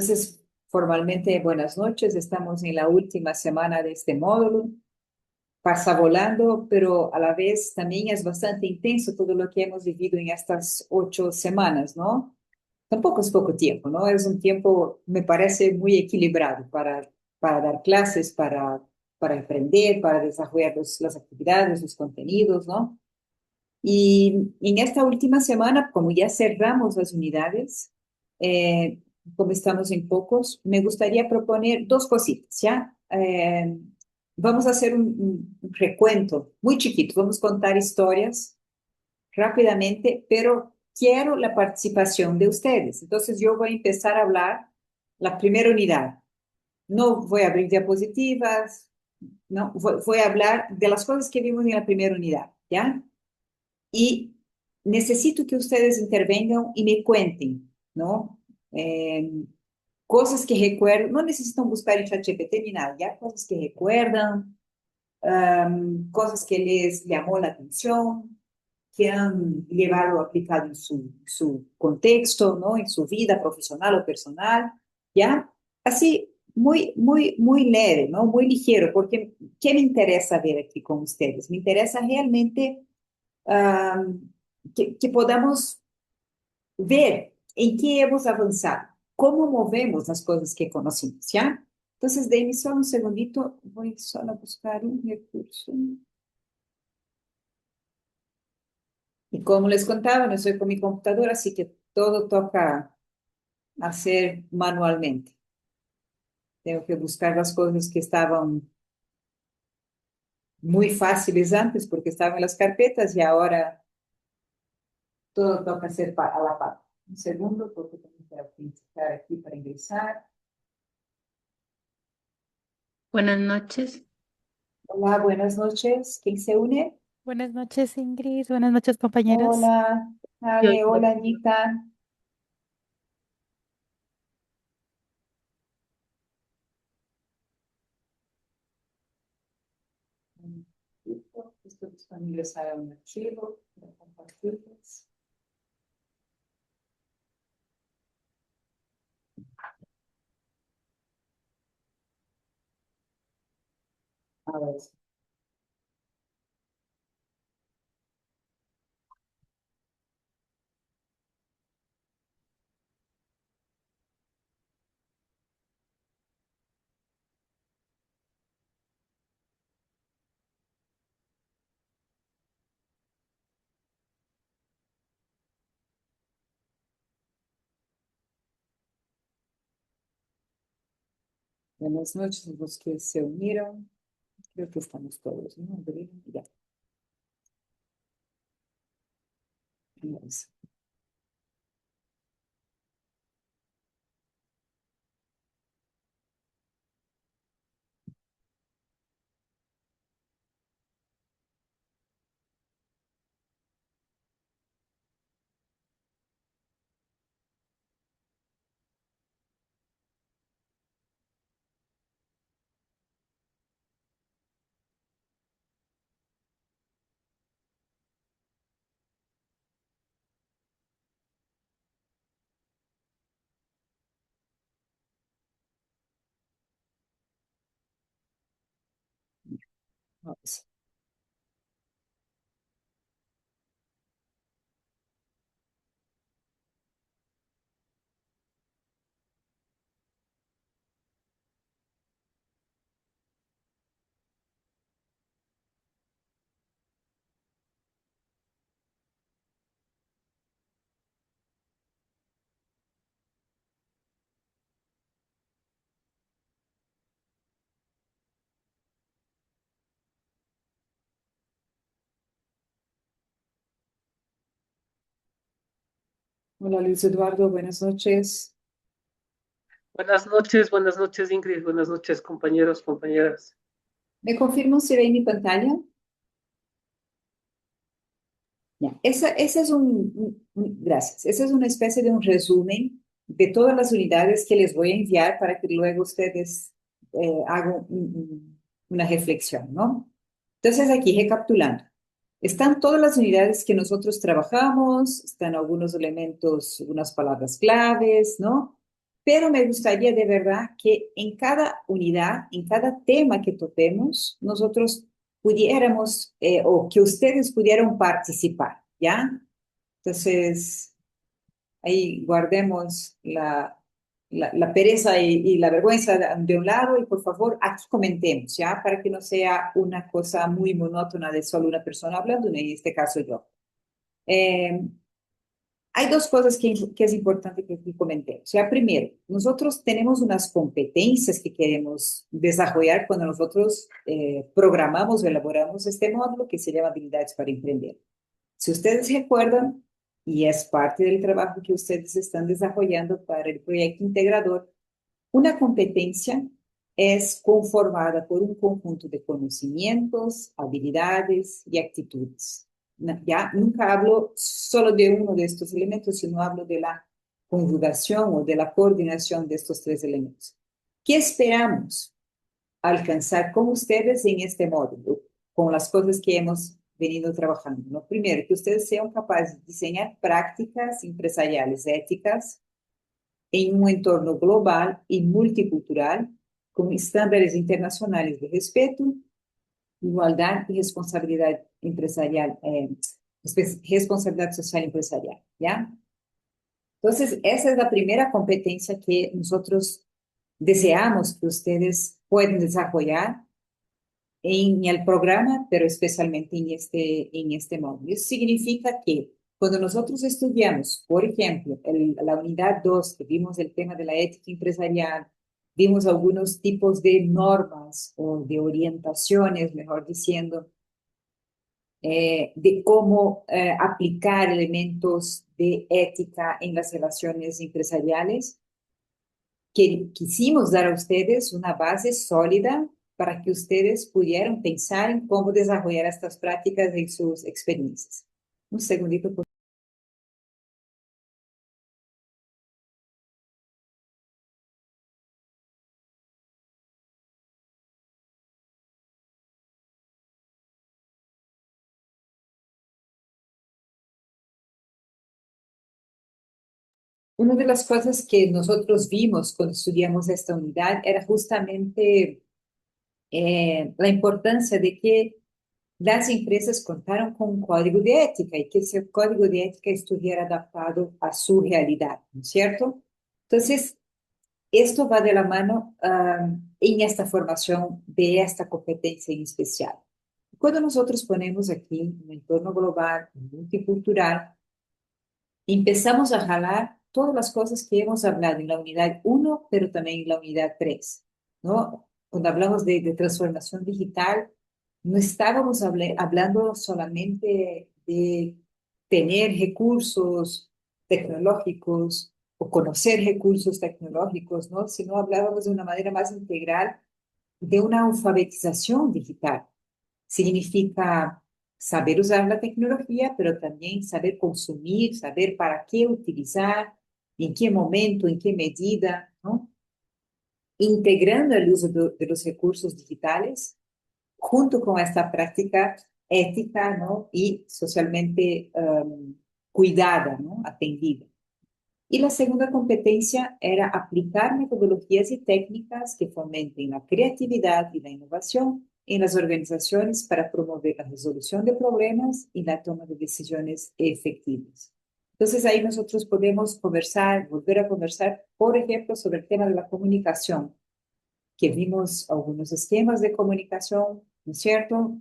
Entonces, formalmente, buenas noches. Estamos en la última semana de este módulo. Pasa volando, pero a la vez también es bastante intenso todo lo que hemos vivido en estas 8 semanas, ¿no? Tampoco es poco tiempo, ¿no? Es un tiempo, me parece, muy equilibrado para dar clases, para aprender, para desarrollar las actividades, los contenidos, ¿no? Y en esta última semana, como ya cerramos las unidades, como estamos en pocos, me gustaría proponer dos cositas, ¿ya? Vamos a hacer un recuento muy chiquito, vamos a contar historias rápidamente, pero quiero la participación de ustedes. Entonces yo voy a empezar a hablar la primera unidad. No voy a abrir diapositivas, no, voy a hablar de las cosas que vimos en la primera unidad, ¿ya? Y necesito que ustedes intervengan y me cuenten, ¿no? Eh, cosas que recuerdan, no necesitan buscar en ChatGPT ni nada, ya cosas que recuerdan, cosas que les llamó la atención, que han llevado aplicado en su contexto, ¿no? En su vida profesional o personal, ¿ya? Así, muy leve, ¿no? Muy ligero, porque ¿qué me interesa ver aquí con ustedes? Me interesa realmente que podamos ver en qué hemos avanzado, cómo movemos las cosas que conocimos, ¿ya? Entonces, déjenme solo un segundito, voy solo a buscar un recurso. Y como les contaba, no estoy con mi computadora, así que todo toca hacer manualmente. Tengo que buscar las cosas que estaban muy fáciles antes porque estaban en las carpetas y ahora todo toca hacer a la par. Un segundo, porque tengo que autenticar aquí para ingresar. Buenas noches. Hola, buenas noches. ¿Quién se une? Buenas noches, Ingrid. Buenas noches, compañeros. Hola, Yo, Ale. yo, Hola, Anita. Estoy disponible para un archivo para compartirles. A ver. Buenas noches a los que se unieron. Creo que estamos todos, ¿no? Ya. Vamos. Vamos. Hola, Luis Eduardo. Buenas noches. buenas noches Ingrid, buenas noches compañeros, compañeras. ¿Me confirman si ven mi pantalla? Ya. Esa es gracias. Esa es una especie de un resumen de todas las unidades que les voy a enviar para que luego ustedes hagan una reflexión, ¿no? Entonces, aquí recapitulando. Están todas las unidades que nosotros trabajamos, están algunos elementos, algunas palabras claves, ¿no? pero me gustaría de verdad que en cada unidad, en cada tema que toquemos, nosotros pudiéramos, o que ustedes pudieran participar, ¿ya? Entonces, ahí guardemos la pereza y la vergüenza de un lado y por favor aquí comentemos, ¿ya? Para que no sea una cosa muy monótona de solo una persona hablando, en este caso yo. Eh, Hay dos cosas que es importante que comentemos. O sea, primero, nosotros tenemos unas competencias que queremos desarrollar cuando nosotros programamos o elaboramos este módulo que se llama Habilidades para Emprender. Si ustedes recuerdan, y es parte del trabajo que ustedes están desarrollando para el proyecto integrador, una competencia es conformada por un conjunto de conocimientos, habilidades y actitudes. Ya nunca hablo solo de uno de estos elementos, sino hablo de la conjugación o de la coordinación de estos tres elementos. ¿Qué esperamos alcanzar con ustedes en este módulo, con las cosas que hemos venido trabajando? ¿No? Primero, que ustedes sean capaces de diseñar prácticas empresariales éticas en un entorno global y multicultural, con estándares internacionales de respeto, igualdad y responsabilidad empresarial, responsabilidad social empresarial, ¿ya? Entonces, esa es la primera competencia que nosotros deseamos que ustedes puedan desarrollar en el programa, pero especialmente en este módulo. Eso significa que cuando nosotros estudiamos, por ejemplo, la unidad 2, que vimos el tema de la ética empresarial, vimos algunos tipos de normas o de orientaciones, mejor diciendo, de cómo aplicar elementos de ética en las relaciones empresariales, que quisimos dar a ustedes una base sólida para que ustedes pudieran pensar en cómo desarrollar estas prácticas en sus experiencias. Un segundito, por Una de las cosas que nosotros vimos cuando estudiamos esta unidad era justamente la importancia de que las empresas contaran con un código de ética y que ese código de ética estuviera adaptado a su realidad, ¿no es cierto? Entonces, esto va de la mano en esta formación de esta competencia en especial. Cuando nosotros ponemos aquí un entorno global, multicultural, empezamos a jalar todas las cosas que hemos hablado en la unidad 1, pero también en la unidad 3, ¿no? Cuando hablamos de transformación digital, no estábamos hablando solamente de tener recursos tecnológicos o conocer recursos tecnológicos, ¿no? Sino hablábamos de una manera más integral de una alfabetización digital. Significa saber usar la tecnología, pero también saber consumir, saber para qué utilizar, en qué momento, en qué medida, ¿no? Integrando el uso de los recursos digitales junto con esta práctica ética, ¿no? Y socialmente cuidada, ¿no? Atendida. Y la segunda competencia era aplicar metodologías y técnicas que fomenten la creatividad y la innovación en las organizaciones para promover la resolución de problemas y la toma de decisiones efectivas. Entonces ahí nosotros podemos conversar, volver a conversar, por ejemplo, sobre el tema de la comunicación, que vimos algunos esquemas de comunicación, ¿no es cierto?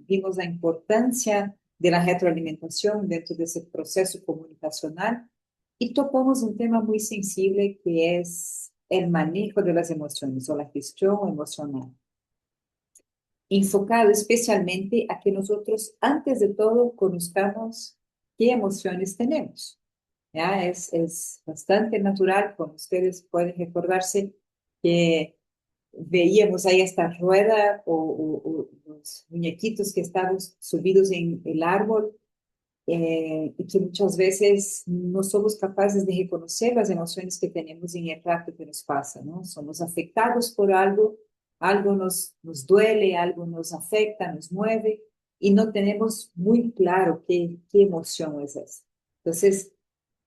Vimos la importancia de la retroalimentación dentro de ese proceso comunicacional y tocamos un tema muy sensible que es el manejo de las emociones o la gestión emocional, enfocado especialmente a que nosotros, antes de todo, conozcamos qué emociones tenemos. ¿Ya? Es bastante natural, como ustedes pueden recordarse, que veíamos ahí esta rueda o los muñequitos que estaban subidos en el árbol y que muchas veces no somos capaces de reconocer las emociones que tenemos en el rato que nos pasa, ¿no? Somos afectados por algo, algo nos duele, algo nos afecta, nos mueve y no tenemos muy claro qué emoción es esa. Entonces,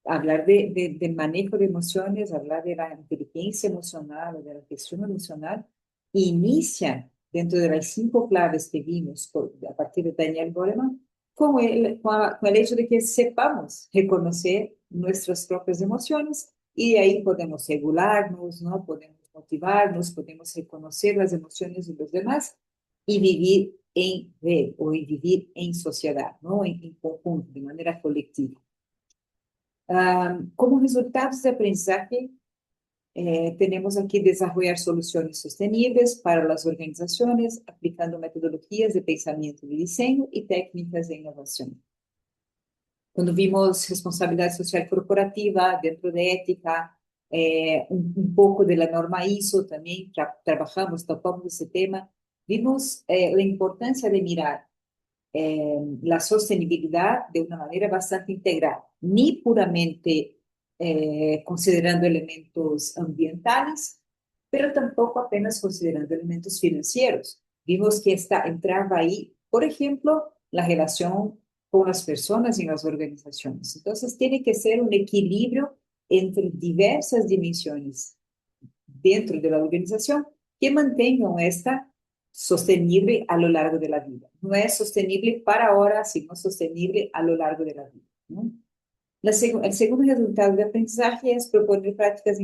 hablar del manejo de emociones, hablar de la inteligencia emocional o de la gestión emocional, inicia dentro de las 5 claves que vimos a partir de Daniel Goleman, con el hecho de que sepamos reconocer nuestras propias emociones y de ahí podemos regularnos, ¿no? Podemos motivarnos, podemos reconocer las emociones de los demás y vivir en red o vivir en sociedad, ¿no? En conjunto, de manera colectiva. Como resultados de aprendizaje, tenemos aquí desarrollar soluciones sostenibles para las organizaciones, aplicando metodologías de pensamiento de diseño y técnicas de innovación. Cuando vimos responsabilidad social corporativa dentro de ética, un poco de la norma ISO también, trabajamos, tocamos ese tema, vimos la importancia de mirar la sostenibilidad de una manera bastante integral, ni puramente considerando elementos ambientales, pero tampoco apenas considerando elementos financieros. Vimos que entraba ahí, por ejemplo, la relación con las personas y las organizaciones. Entonces, tiene que ser un equilibrio entre diversas dimensiones dentro de la organización que mantengan esta sostenible a lo largo de la vida. No es sostenible para ahora, sino sostenible a lo largo de la vida, ¿no? El segundo resultado de aprendizaje es proponer prácticas,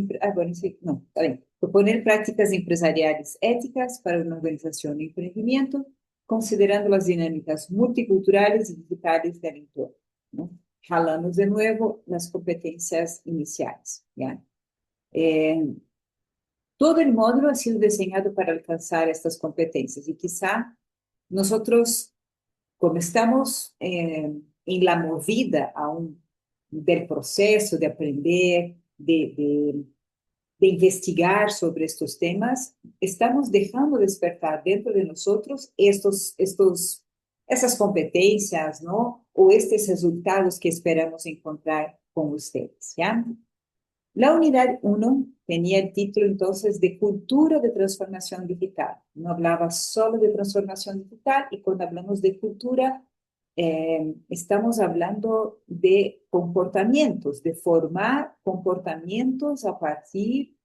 proponer prácticas empresariales éticas para una organización de emprendimiento, considerando las dinámicas multiculturales y digitales del entorno, ¿no? Jalamos de nuevo las competencias iniciales, ¿ya? Todo el módulo ha sido diseñado para alcanzar estas competencias y quizá nosotros, como estamos en la movida aún del proceso de aprender, de investigar sobre estos temas, estamos dejando despertar dentro de nosotros esas competencias, ¿no? O estos resultados que esperamos encontrar con ustedes, ¿ya? La unidad 1 tenía el título entonces de Cultura de Transformación Digital. No hablaba solo de transformación digital y cuando hablamos de cultura, estamos hablando de comportamientos, de formar comportamientos a partir,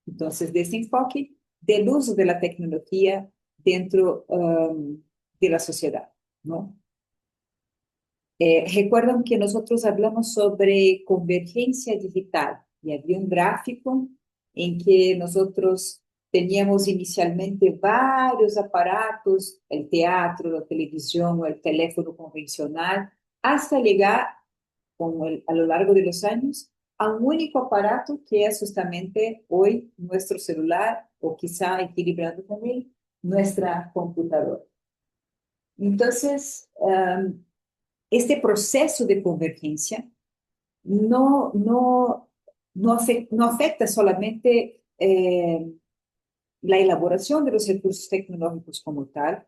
entonces, de ese enfoque del uso de la tecnología dentro de la sociedad, ¿no? Recuerdan que nosotros hablamos sobre convergencia digital y había un gráfico en que nosotros teníamos inicialmente varios aparatos, el teatro, la televisión o el teléfono convencional, hasta llegar a lo largo de los años a un único aparato que es justamente hoy nuestro celular o quizá equilibrando con él nuestra computadora. Entonces, este proceso de convergencia no afecta solamente la elaboración de los recursos tecnológicos como tal,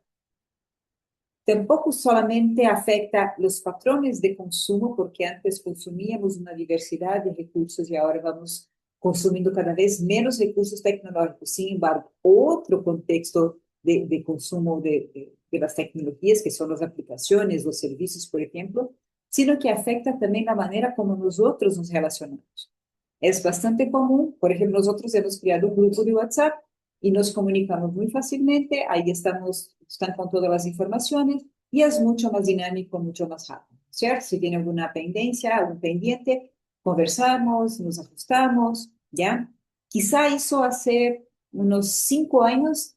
tampoco solamente afecta los patrones de consumo, porque antes consumíamos una diversidad de recursos y ahora vamos consumiendo cada vez menos recursos tecnológicos. Sin embargo, otro contexto de consumo de las tecnologías, que son las aplicaciones, los servicios, por ejemplo, sino que afecta también la manera como nosotros nos relacionamos. Es bastante común, por ejemplo, nosotros hemos creado un grupo de WhatsApp y nos comunicamos muy fácilmente, ahí están con todas las informaciones y es mucho más dinámico, mucho más rápido, ¿cierto? Si tiene alguna pendencia, algún pendiente, conversamos, nos ajustamos, ¿ya? Quizá eso hace unos 5 años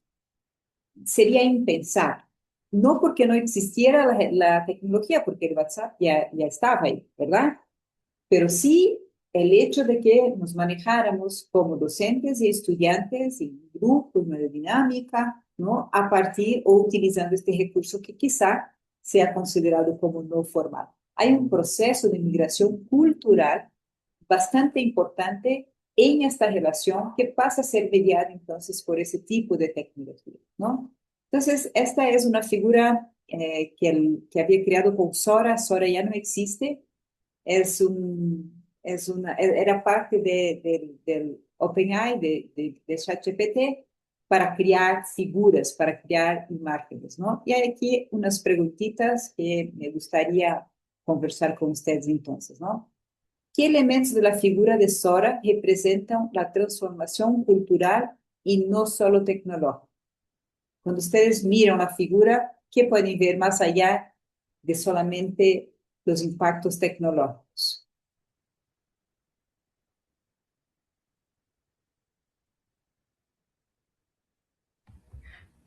sería impensable. No porque no existiera la tecnología, porque el WhatsApp ya estaba ahí, ¿verdad? Pero sí el hecho de que nos manejáramos como docentes y estudiantes en grupos, una dinámica, ¿no? A partir o utilizando este recurso que quizá sea considerado como no formal. Hay un proceso de migración cultural bastante importante en esta relación que pasa a ser mediada entonces por ese tipo de tecnología, ¿no? Entonces, esta es una figura que había creado con Sora. Sora ya no existe, era parte del OpenAI, de ChatGPT, para crear figuras, para crear imágenes, ¿no? Y hay aquí unas preguntitas que me gustaría conversar con ustedes entonces, ¿no? ¿Qué elementos de la figura de Sora representan la transformación cultural y no solo tecnológica? Cuando ustedes miran la figura, ¿qué pueden ver más allá de solamente los impactos tecnológicos?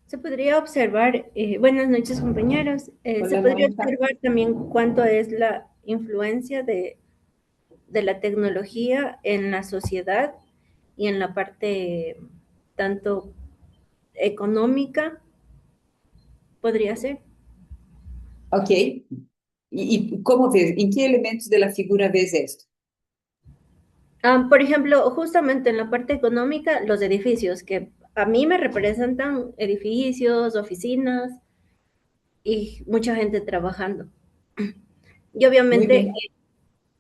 Se podría observar, buenas noches compañeros, se Hola, podría Mónica. observar también cuánto es la influencia de la tecnología en la sociedad y en la parte tanto económica, podría ser. Ok. ¿Y cómo ves? ¿En qué elementos de la figura ves esto? Por ejemplo, justamente en la parte económica, los edificios, que a mí me representan edificios, oficinas y mucha gente trabajando. Y Muy obviamente, bien.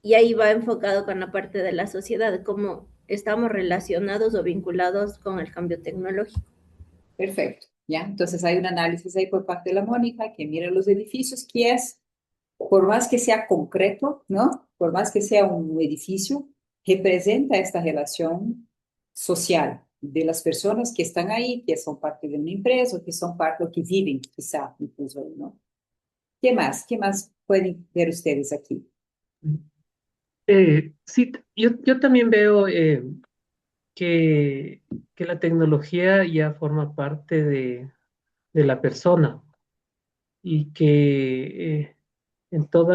y ahí va enfocado con la parte de la sociedad, cómo estamos relacionados o vinculados con el cambio tecnológico. Perfecto. ¿Ya? Entonces hay un análisis ahí por parte de la Mónica que mira los edificios, que es, por más que sea concreto, ¿no? Por más que sea un edificio, representa esta relación social de las personas que están ahí, que son parte de una empresa, o que son parte o que viven, quizá, incluso ahí, ¿no? ¿Qué más? ¿Qué más pueden ver ustedes aquí? Sí, yo también veo que, que la tecnología ya forma parte de la persona y que en todo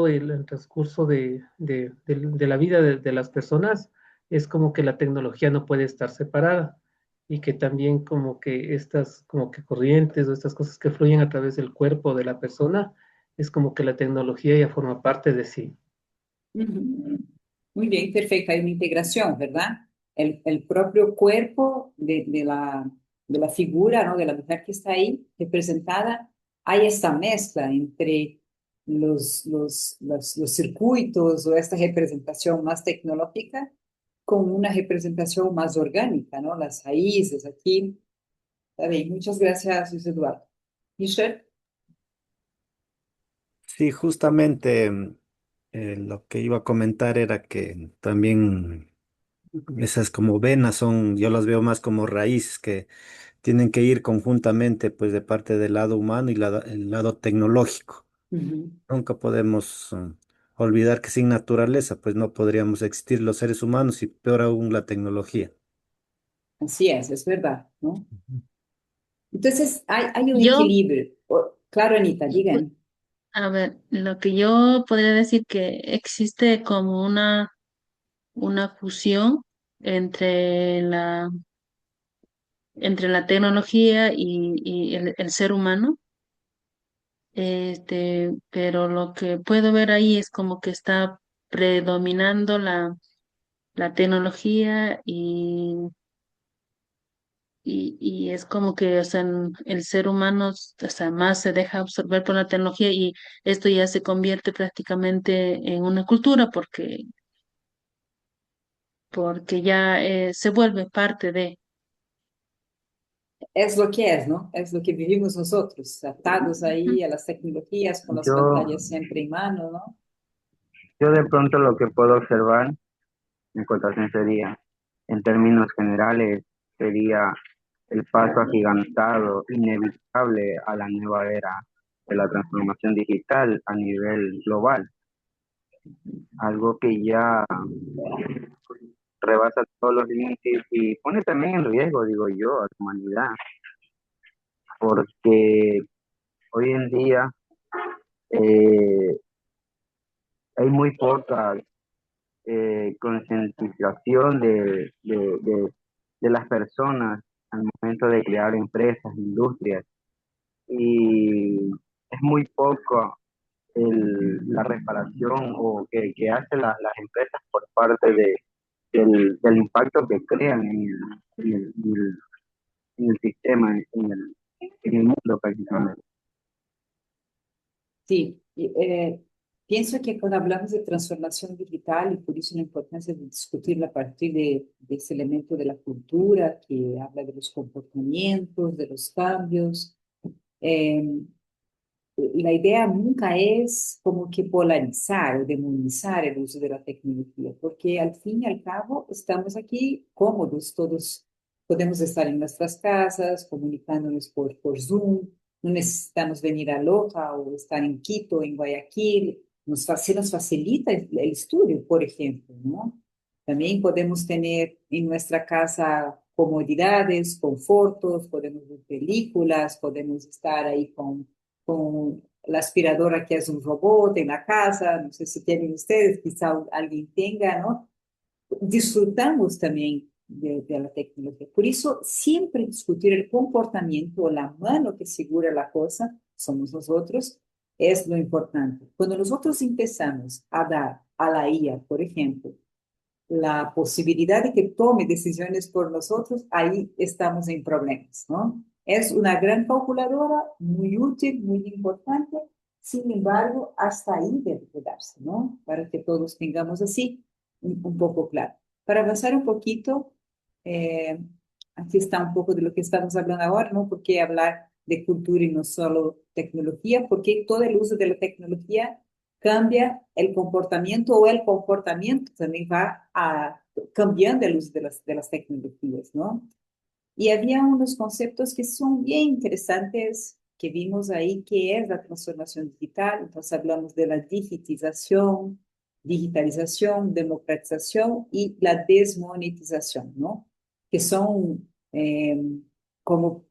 el transcurso de la vida de las personas es como que la tecnología no puede estar separada y que también como que estas como que corrientes o estas cosas que fluyen a través del cuerpo de la persona es como que la tecnología ya forma parte de sí. Ujú. Muy bien, perfecto. Hay una integración, ¿verdad? El propio cuerpo de la figura, ¿no? De la mujer que está ahí representada, hay esta mezcla entre los circuitos o esta representación más tecnológica con una representación más orgánica, ¿no? Las raíces aquí. Está bien, muchas gracias, Luis Eduardo. Michelle. Sí, justamente lo que iba a comentar era que también esas como venas son, yo las veo más como raíces que tienen que ir conjuntamente pues de parte del lado humano y el lado tecnológico. Ujú. Nunca podemos olvidar que sin naturaleza pues no podríamos existir los seres humanos y peor aún la tecnología. Así es verdad, ¿no? Entonces, hay un Yo, equilibrio. Claro, Anita, digan. a ver, lo que yo podría decir que existe como una fusión entre entre la tecnología y el ser humano, pero lo que puedo ver ahí es como que está predominando la tecnología y es como que, o sea, el ser humano, o sea, más se deja absorber por la tecnología y esto ya se convierte prácticamente en una cultura porque ya se vuelve parte de. Es lo que es, ¿no? Es lo que vivimos nosotros, atados Ujú. ahí a las tecnologías, con las Yo, pantallas siempre en mano, ¿no? yo de pronto lo que puedo observar en cotación sería, en términos generales, sería el paso agigantado, inevitable a la nueva era de la transformación digital a nivel global, algo que ya rebasa todos los límites y pone también en riesgo, digo yo, a la humanidad, porque hoy en día eh, hay muy poca concientización de las personas al momento de crear empresas, industrias, y es muy poco la reparación o que hacen las empresas por parte del impacto que crean en el sistema, en el mundo prácticamente. Sí, pienso que cuando hablamos de transformación digital, y por eso la importancia de discutirla a partir de ese elemento de la cultura, que habla de los comportamientos, de los cambios, eh, la idea nunca es como que polarizar o demonizar el uso de la tecnología, porque al fin y al cabo estamos aquí cómodos, todos podemos estar en nuestras casas, comunicándonos por Zoom, no necesitamos venir a Loja o estar en Quito, en Guayaquil, se nos facilita el estudio, por ejemplo, ¿no? También podemos tener en nuestra casa comodidades, confortos, podemos ver películas, podemos estar ahí con la aspiradora que es un robot en la casa, no sé si tienen ustedes, quizá alguien tenga, ¿no? Disfrutamos también de la tecnología. Por eso, siempre discutir el comportamiento, la mano que segura la cosa, somos nosotros, es lo importante. Cuando nosotros empezamos a dar a la IA, por ejemplo, la posibilidad de que tome decisiones por nosotros, ahí estamos en problemas, ¿no? Es una gran calculadora, muy útil, muy importante, sin embargo, hasta ahí debe quedarse, ¿no? Para que todos tengamos así un poco claro. Para avanzar un poquito, eh, aquí está un poco de lo que estamos hablando ahora, ¿no? ¿Por qué hablar de cultura y no solo tecnología? Porque todo el uso de la tecnología cambia el comportamiento o el comportamiento también va cambiando el uso de las tecnologías, ¿no? Y había unos conceptos que son bien interesantes que vimos ahí, que es la transformación digital. Entonces hablamos de la digitalización, democratización y la desmonetización, ¿no? Que son como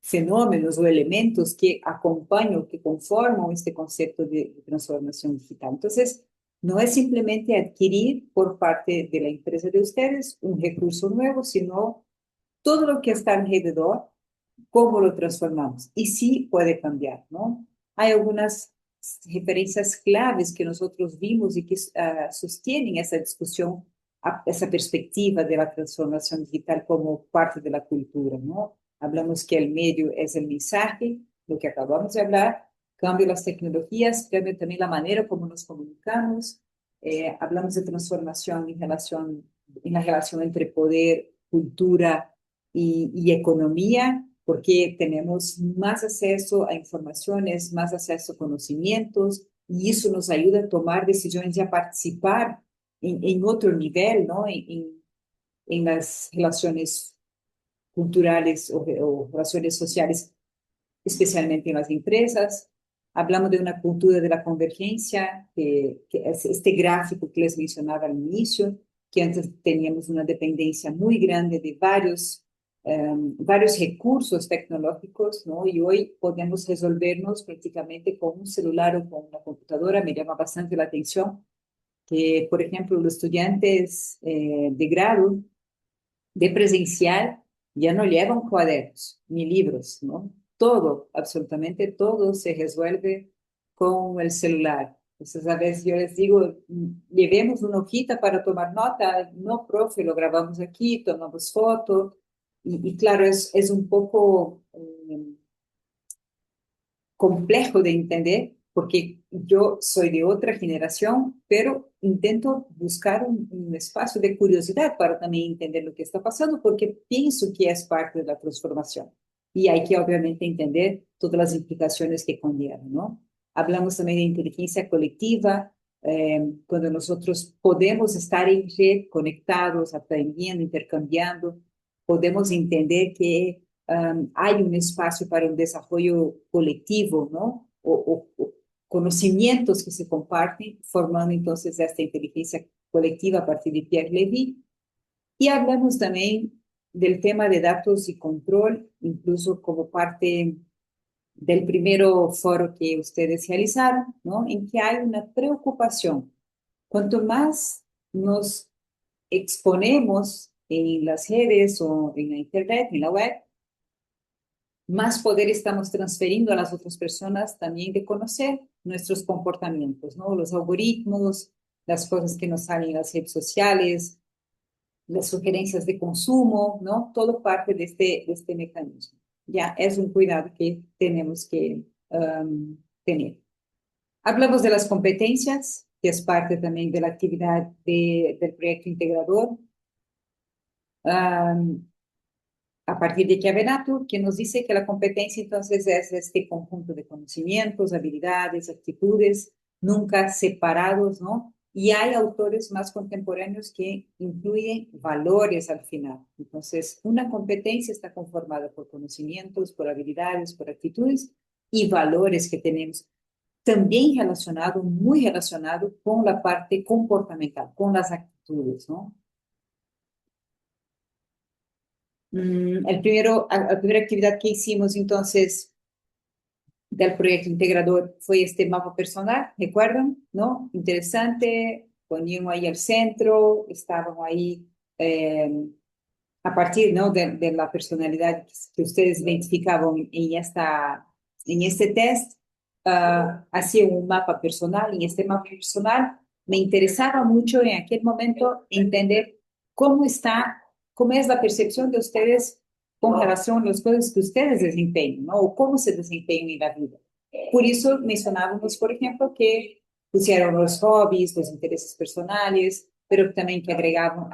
fenómenos o elementos que acompañan, que conforman este concepto de transformación digital. Entonces, no es simplemente adquirir por parte de la empresa de ustedes un recurso nuevo, sino todo lo que está alrededor, cómo lo transformamos. Y sí puede cambiar, ¿no? Hay algunas referencias claves que nosotros vimos y que sostienen esa discusión, esa perspectiva de la transformación digital como parte de la cultura, ¿no? Hablamos que el medio es el mensaje, lo que acabamos de hablar, cambio las tecnologías, cambia también la manera como nos comunicamos, hablamos de transformación en la relación entre poder, cultura y economía, porque tenemos más acceso a informaciones, más acceso a conocimientos, y eso nos ayuda a tomar decisiones y a participar en otro nivel, ¿no? En las relaciones culturales o relaciones sociales, especialmente en las empresas. Hablamos de una cultura de la convergencia, que es este gráfico que les mencionaba al inicio, que antes teníamos una dependencia muy grande de varios recursos tecnológicos, ¿no? Y hoy podemos resolvernos prácticamente con un celular o con una computadora. Me llama bastante la atención que, por ejemplo, los estudiantes de grado de presencial ya no llevan cuadernos ni libros, ¿no? Todo, absolutamente todo se resuelve con el celular. Entonces, a veces yo les digo, llevemos una hojita para tomar nota. No, profe, lo grabamos aquí, tomamos foto. Y claro, es un poco complejo de entender porque yo soy de otra generación, pero intento buscar un espacio de curiosidad para también entender lo que está pasando, porque pienso que es parte de la transformación. Y hay que obviamente entender todas las implicaciones que conllevan, ¿no? Hablamos también de inteligencia colectiva, cuando nosotros podemos estar en red, conectados, aprendiendo, intercambiando, podemos entender que hay un espacio para un desarrollo colectivo, ¿no? O conocimientos que se comparten, formando entonces esta inteligencia colectiva a partir de Pierre Levy. Y hablamos también del tema de datos y control, incluso como parte del primero foro que ustedes realizaron, ¿no? En que hay una preocupación. Cuanto más nos exponemos en las redes o en la internet, en la web, más poder estamos transferiendo a las otras personas también de conocer nuestros comportamientos, ¿no? Los algoritmos, las cosas que nos salen en las redes sociales, las sugerencias de consumo, ¿no? Todo parte de este mecanismo. Ya es un cuidado que tenemos que tener. Hablamos de las competencias, que es parte también de la actividad del proyecto integrador. a partir de Chiavenato, que nos dice que la competencia entonces es este conjunto de conocimientos, habilidades, actitudes, nunca separados, ¿no? Y hay autores más contemporáneos que incluyen valores al final. Entonces, una competencia está conformada por conocimientos, por habilidades, por actitudes y valores que tenemos. También relacionado, muy relacionado con la parte comportamental, con las actitudes, ¿no? La primera actividad que hicimos entonces del proyecto integrador fue este mapa personal, ¿recuerdan? ¿No? Interesante, poníamos ahí el centro, estábamos ahí a partir, ¿no? de la personalidad que ustedes identificaban en este test, hacía un mapa personal. En este mapa personal me interesaba mucho en aquel momento entender cómo está, cómo es la percepción de ustedes con relación a las cosas que ustedes desempeñan, ¿no? O cómo se desempeñan en la vida. Por eso mencionábamos, por ejemplo, que pusieron los hobbies, los intereses personales, pero también que agregaron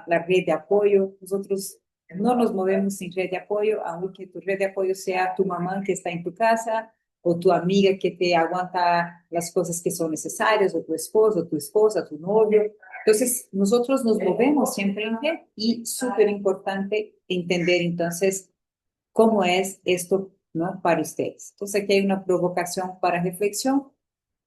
la red de apoyo. Nosotros no nos movemos sin red de apoyo, aunque tu red de apoyo sea tu mamá que está en tu casa, o tu amiga que te aguanta las cosas que son necesarias, o tu esposo, tu esposa, tu novio. Entonces, nosotros nos movemos siempre en red y súper importante entender entonces cómo es esto, ¿no? Para ustedes. Entonces, aquí hay una provocación para reflexión.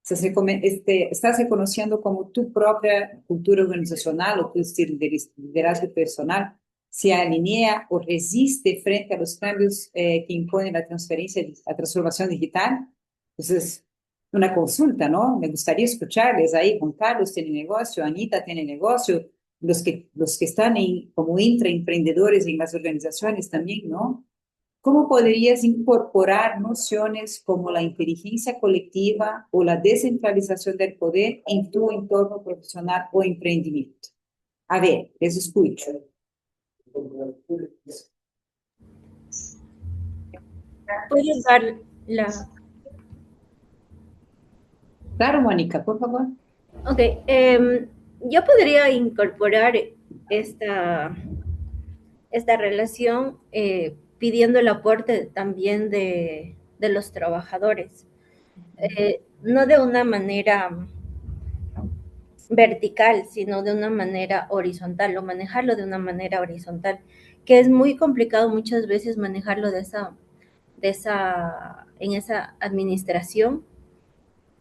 Estás reconociendo como tu propia cultura organizacional o tu estilo de liderazgo personal se alinea o resiste frente a los cambios que impone la transformación digital. Entonces, una consulta, ¿no? Me gustaría escucharles ahí. Juan Carlos tiene negocio, Anita tiene negocio, los que están como intraemprendedores en las organizaciones también, ¿no? ¿Cómo podrías incorporar nociones como la inteligencia colectiva o la descentralización del poder en tu entorno profesional o emprendimiento? A ver, les escucho. ¿Puedes dar la...? Claro, Mónica, por favor. Ok, yo podría incorporar esta, esta relación pidiendo el aporte también de los trabajadores, no de una manera vertical, sino de una manera horizontal, o manejarlo de una manera horizontal, que es muy complicado muchas veces manejarlo en esa administración,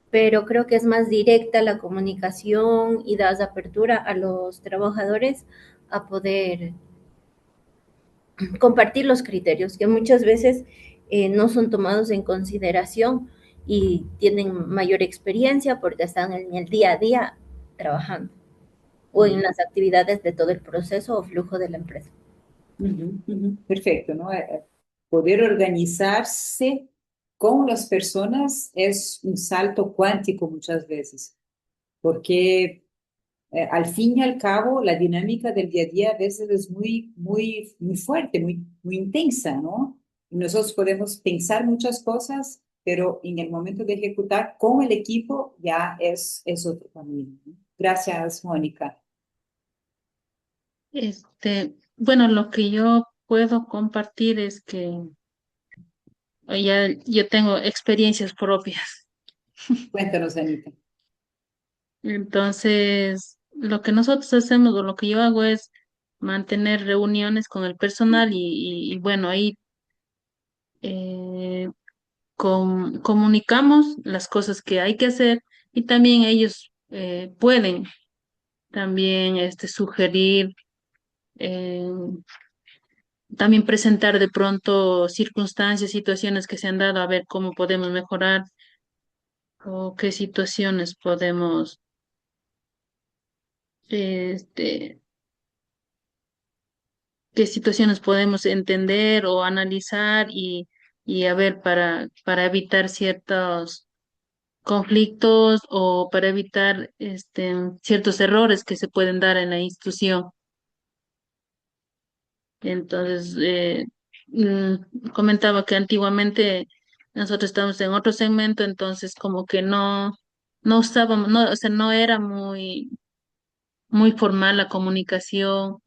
pero creo que es más directa la comunicación y das apertura a los trabajadores a poder compartir los criterios que muchas veces no son tomados en consideración y tienen mayor experiencia porque están en el día a día trabajando o en las actividades de todo el proceso o flujo de la empresa. Perfecto, ¿no? Poder organizarse con las personas es un salto cuántico muchas veces, porque al fin y al cabo la dinámica del día a día a veces es muy, muy, muy fuerte, muy, muy intensa, ¿no? Y nosotros podemos pensar muchas cosas, pero en el momento de ejecutar con el equipo ya es otro camino, ¿no? Gracias, Mónica. Bueno, lo que yo puedo compartir es que ya yo tengo experiencias propias. Cuéntanos, Anita. Entonces, lo que nosotros hacemos o lo que yo hago es mantener reuniones con el personal y bueno, ahí eh, comunicamos las cosas que hay que hacer y también ellos pueden también sugerir, eh, también presentar de pronto circunstancias, situaciones que se han dado, a ver cómo podemos mejorar o qué situaciones podemos este, qué situaciones podemos entender o analizar y a ver para evitar ciertos conflictos o para evitar ciertos errores que se pueden dar en la institución. Entonces, comentaba que antiguamente nosotros estábamos en otro segmento, entonces como que no usábamos, no, o sea, no era muy formal la comunicación,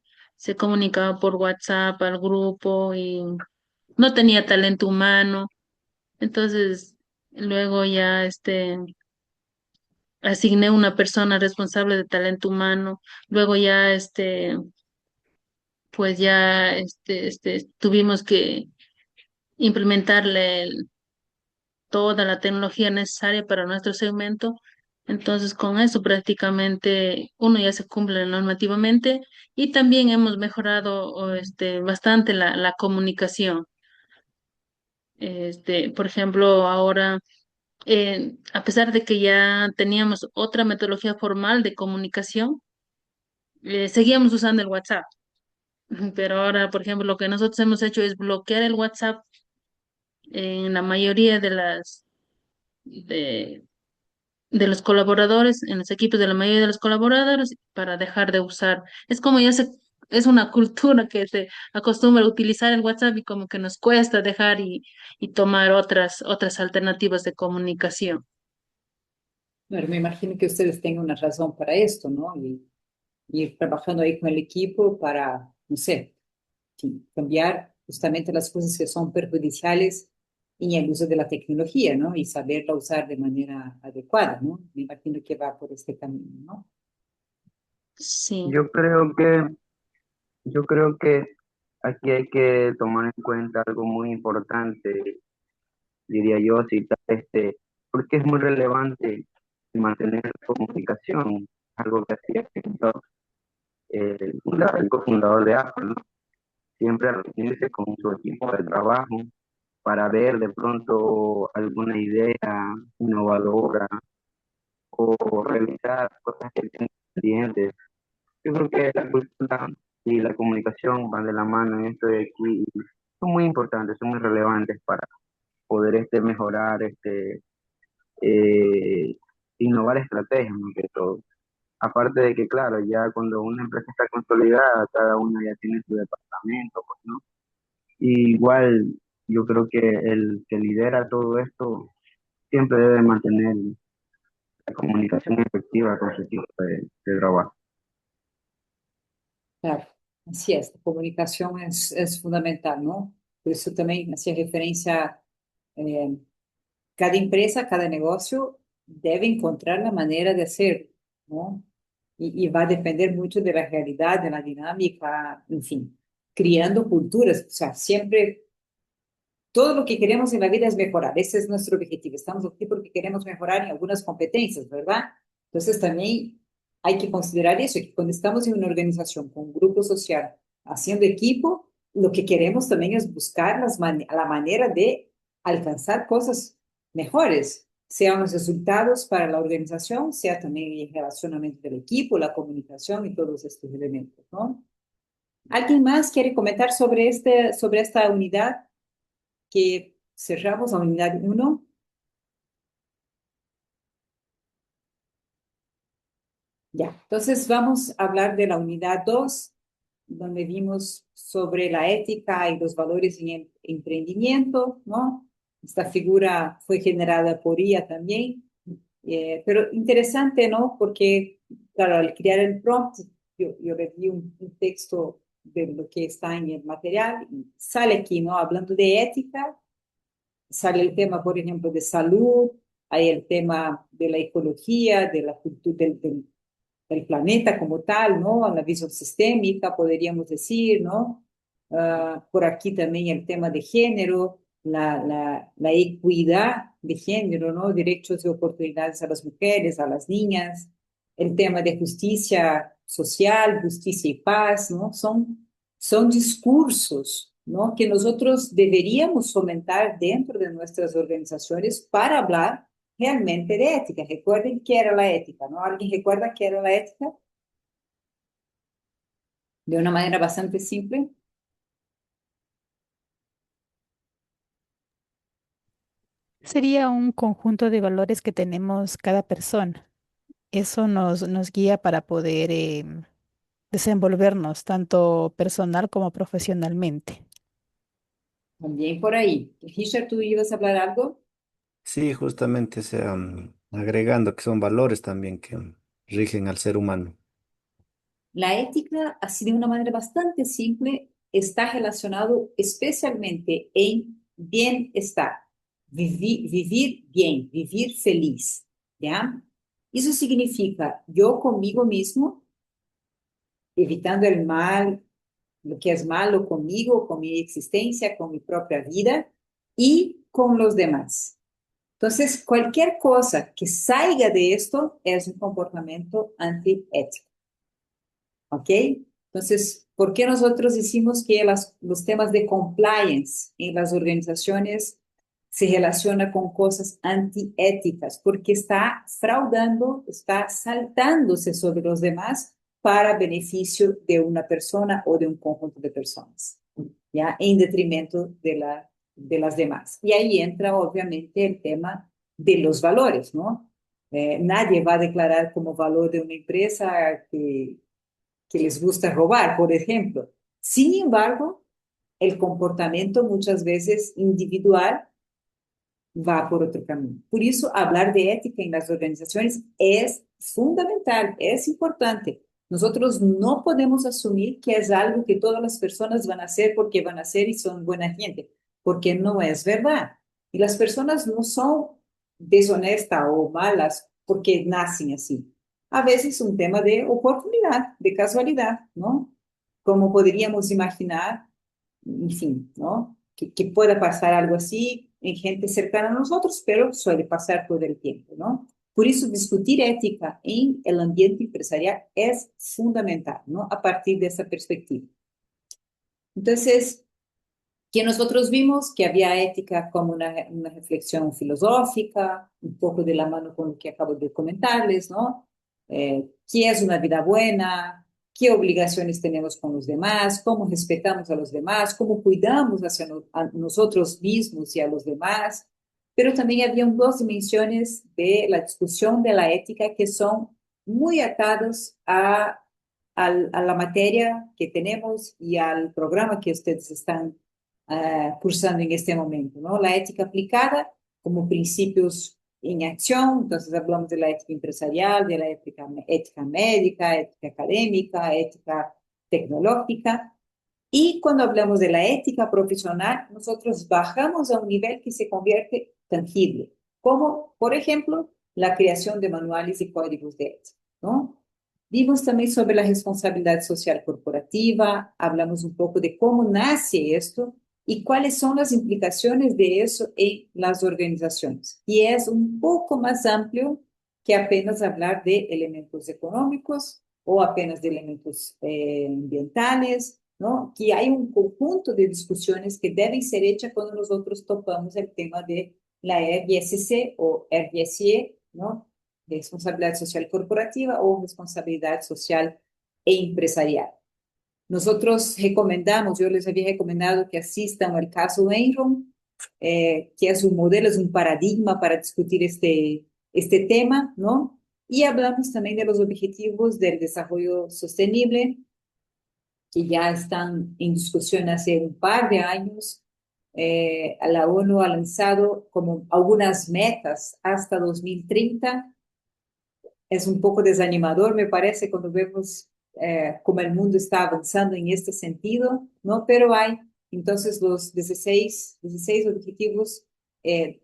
se comunicaba por WhatsApp al grupo y no tenía talento humano. Entonces, luego ya asigné una persona responsable de talento humano. Luego ya pues ya tuvimos que implementarle toda la tecnología necesaria para nuestro segmento. Entonces, con eso prácticamente uno ya se cumple normativamente y también hemos mejorado bastante la comunicación. Por ejemplo, ahora, a pesar de que ya teníamos otra metodología formal de comunicación, seguíamos usando el WhatsApp. Pero ahora, por ejemplo, lo que nosotros hemos hecho es bloquear el WhatsApp en la mayoría de, de los colaboradores, en los equipos de la mayoría de los colaboradores, para dejar de usar. Es como es una cultura que se acostumbra a utilizar el WhatsApp y como que nos cuesta dejar y tomar otras alternativas de comunicación. Bueno, me imagino que ustedes tengan una razón para esto, ¿no? Y ir trabajando ahí con el equipo para, no sé, sí, cambiar justamente las cosas que son perjudiciales en el uso de la tecnología, ¿no? Y saberla usar de manera adecuada, ¿no? Me imagino que va por este camino, ¿no? Sí, Yo creo que, yo creo que aquí hay que tomar en cuenta algo muy importante, diría yo, citar porque es muy relevante mantener la comunicación, algo que hacía el cofundador de Apple, ¿no? Siempre reunirse con su equipo de trabajo para ver de pronto alguna idea innovadora o revisar cosas que tienen pendientes. Yo creo que la cultura y la comunicación van de la mano en esto de aquí y son muy importantes, son muy relevantes para poder mejorar, eh, innovar estrategias, más que todo. Aparte de que, claro, ya cuando una empresa está consolidada, cada uno ya tiene su departamento, pues, ¿no? Y igual yo creo que el que lidera todo esto siempre debe mantener la comunicación efectiva con su equipo de trabajo. Claro, así es, la comunicación es fundamental, ¿no? Por eso también hacía referencia, eh, cada empresa, cada negocio debe encontrar la manera de hacer, ¿no? Y va a depender mucho de la realidad, de la dinámica, en fin, criando culturas, o sea, siempre todo lo que queremos en la vida es mejorar. Ese es nuestro objetivo. Estamos aquí porque queremos mejorar en algunas competencias, ¿verdad? Entonces también hay que considerar eso, que cuando estamos en una organización, con un grupo social, haciendo equipo, lo que queremos también es buscar la manera de alcanzar cosas mejores, sean los resultados para la organización, sea también el relacionamiento del equipo, la comunicación y todos estos elementos, ¿no? ¿Alguien más quiere comentar sobre esta unidad que cerramos, la unidad uno? Ya, entonces vamos a hablar de la unidad 2, donde vimos sobre la ética y los valores en el emprendimiento, ¿no? Esta figura fue generada por IA también, pero interesante, ¿no? Porque, claro, al crear el prompt, yo reví un texto de lo que está en el material y sale aquí, ¿no? Hablando de ética, sale el tema, por ejemplo, de salud, hay el tema de la ecología, de la cultura, del planeta como tal, ¿no? La visión sistémica, podríamos decir, ¿no? Por aquí también el tema de género, la equidad de género, ¿no? Derechos y oportunidades a las mujeres, a las niñas, el tema de justicia social, justicia y paz, ¿no? Son discursos, ¿no? Que nosotros deberíamos fomentar dentro de nuestras organizaciones para hablar realmente de ética. Recuerden qué era la ética, ¿no? ¿Alguien recuerda qué era la ética? De una manera bastante simple. Sería un conjunto de valores que tenemos cada persona. Eso nos guía para poder desenvolvernos tanto personal como profesionalmente. También por ahí. Richard, ¿tú ibas a hablar algo? Sí, justamente, agregando que son valores también que rigen al ser humano. La ética, así de una manera bastante simple, está relacionado especialmente en bienestar, vivir bien, vivir feliz, ¿ya? Eso significa yo conmigo mismo, evitando el mal, lo que es malo conmigo, con mi existencia, con mi propia vida y con los demás. Entonces, cualquier cosa que salga de esto es un comportamiento antiético. ¿Ok? Entonces, ¿por qué nosotros decimos que los temas de compliance en las organizaciones se relacionan con cosas antiéticas? Porque está fraudando, está saltándose sobre los demás para beneficio de una persona o de un conjunto de personas, ¿ya? En detrimento de las demás. Y ahí entra, obviamente, el tema de los valores, ¿no? Nadie va a declarar como valor de una empresa que les gusta robar, por ejemplo. Sin embargo, el comportamiento muchas veces individual va por otro camino. Por eso, hablar de ética en las organizaciones es fundamental, es importante. Nosotros no podemos asumir que es algo que todas las personas van a hacer porque van a hacer y son buena gente, porque no es verdad. Y las personas no son deshonestas o malas porque nacen así. A veces es un tema de oportunidad, de casualidad, ¿no? Como podríamos imaginar, en fin, ¿no? Que pueda pasar algo así en gente cercana a nosotros, pero suele pasar todo el tiempo, ¿no? Por eso discutir ética en el ambiente empresarial es fundamental, ¿no? A partir de esa perspectiva. Entonces, que nosotros vimos que había ética como una reflexión filosófica, un poco de la mano con lo que acabo de comentarles, ¿no? ¿Qué es una vida buena? ¿Qué obligaciones tenemos con los demás? ¿Cómo respetamos a los demás? ¿Cómo cuidamos hacia a nosotros mismos y a los demás? Pero también había dos dimensiones de la discusión de la ética que son muy atados a la materia que tenemos y al programa que ustedes están cursando en este momento, ¿no? La ética aplicada como principios en acción, entonces hablamos de la ética empresarial, de la ética médica, ética académica, ética tecnológica, y cuando hablamos de la ética profesional, nosotros bajamos a un nivel que se convierte tangible, como, por ejemplo, la creación de manuales y códigos de ética, ¿no? Vimos también sobre la responsabilidad social corporativa, hablamos un poco de cómo nace esto y cuáles son las implicaciones de eso en las organizaciones. Y es un poco más amplio que apenas hablar de elementos económicos o apenas de elementos ambientales, ¿no? Que hay un conjunto de discusiones que deben ser hechas cuando nosotros topamos el tema de la RSC o RSE, ¿no? De responsabilidad social corporativa o responsabilidad social e empresarial. Nosotros recomendamos, yo les había recomendado que asistan al caso Enron, que es un modelo, es un paradigma para discutir este tema, ¿no? Y hablamos también de los objetivos del desarrollo sostenible, que ya están en discusión hace un par de años. La ONU ha lanzado como algunas metas hasta 2030. Es un poco desanimador, me parece, cuando vemos cómo el mundo está avanzando en este sentido, ¿no? Pero hay entonces los 16 objetivos,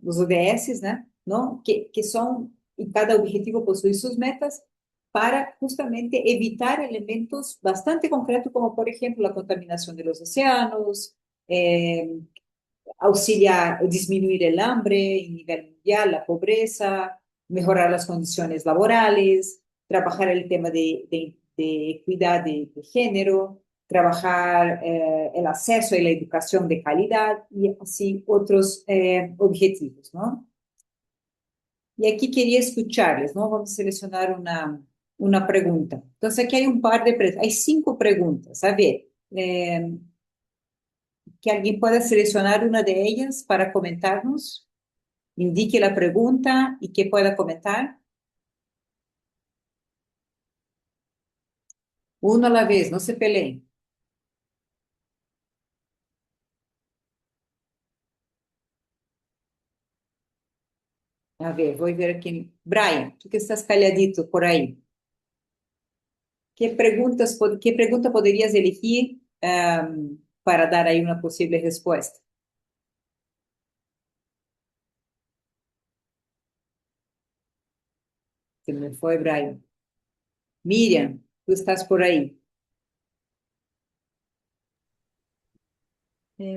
los ODS, ¿no? Que son, y cada objetivo posee sus metas para justamente evitar elementos bastante concretos, como por ejemplo la contaminación de los océanos, auxiliar, disminuir el hambre a nivel mundial, la pobreza, mejorar las condiciones laborales, trabajar el tema de equidad de género, trabajar el acceso y la educación de calidad y así otros objetivos, ¿no? Y aquí quería escucharles, ¿no? Vamos a seleccionar una pregunta. Entonces, aquí hay un par de preguntas, hay 5 preguntas. A ver, que alguien pueda seleccionar una de ellas para comentarnos, indique la pregunta y que pueda comentar. Uno a la vez, no se peleen. A ver, voy a ver aquí. Brian, tú que estás calladito por ahí. qué pregunta podrías elegir para dar ahí una posible respuesta? Se me fue Brian. Miriam, tú estás por ahí.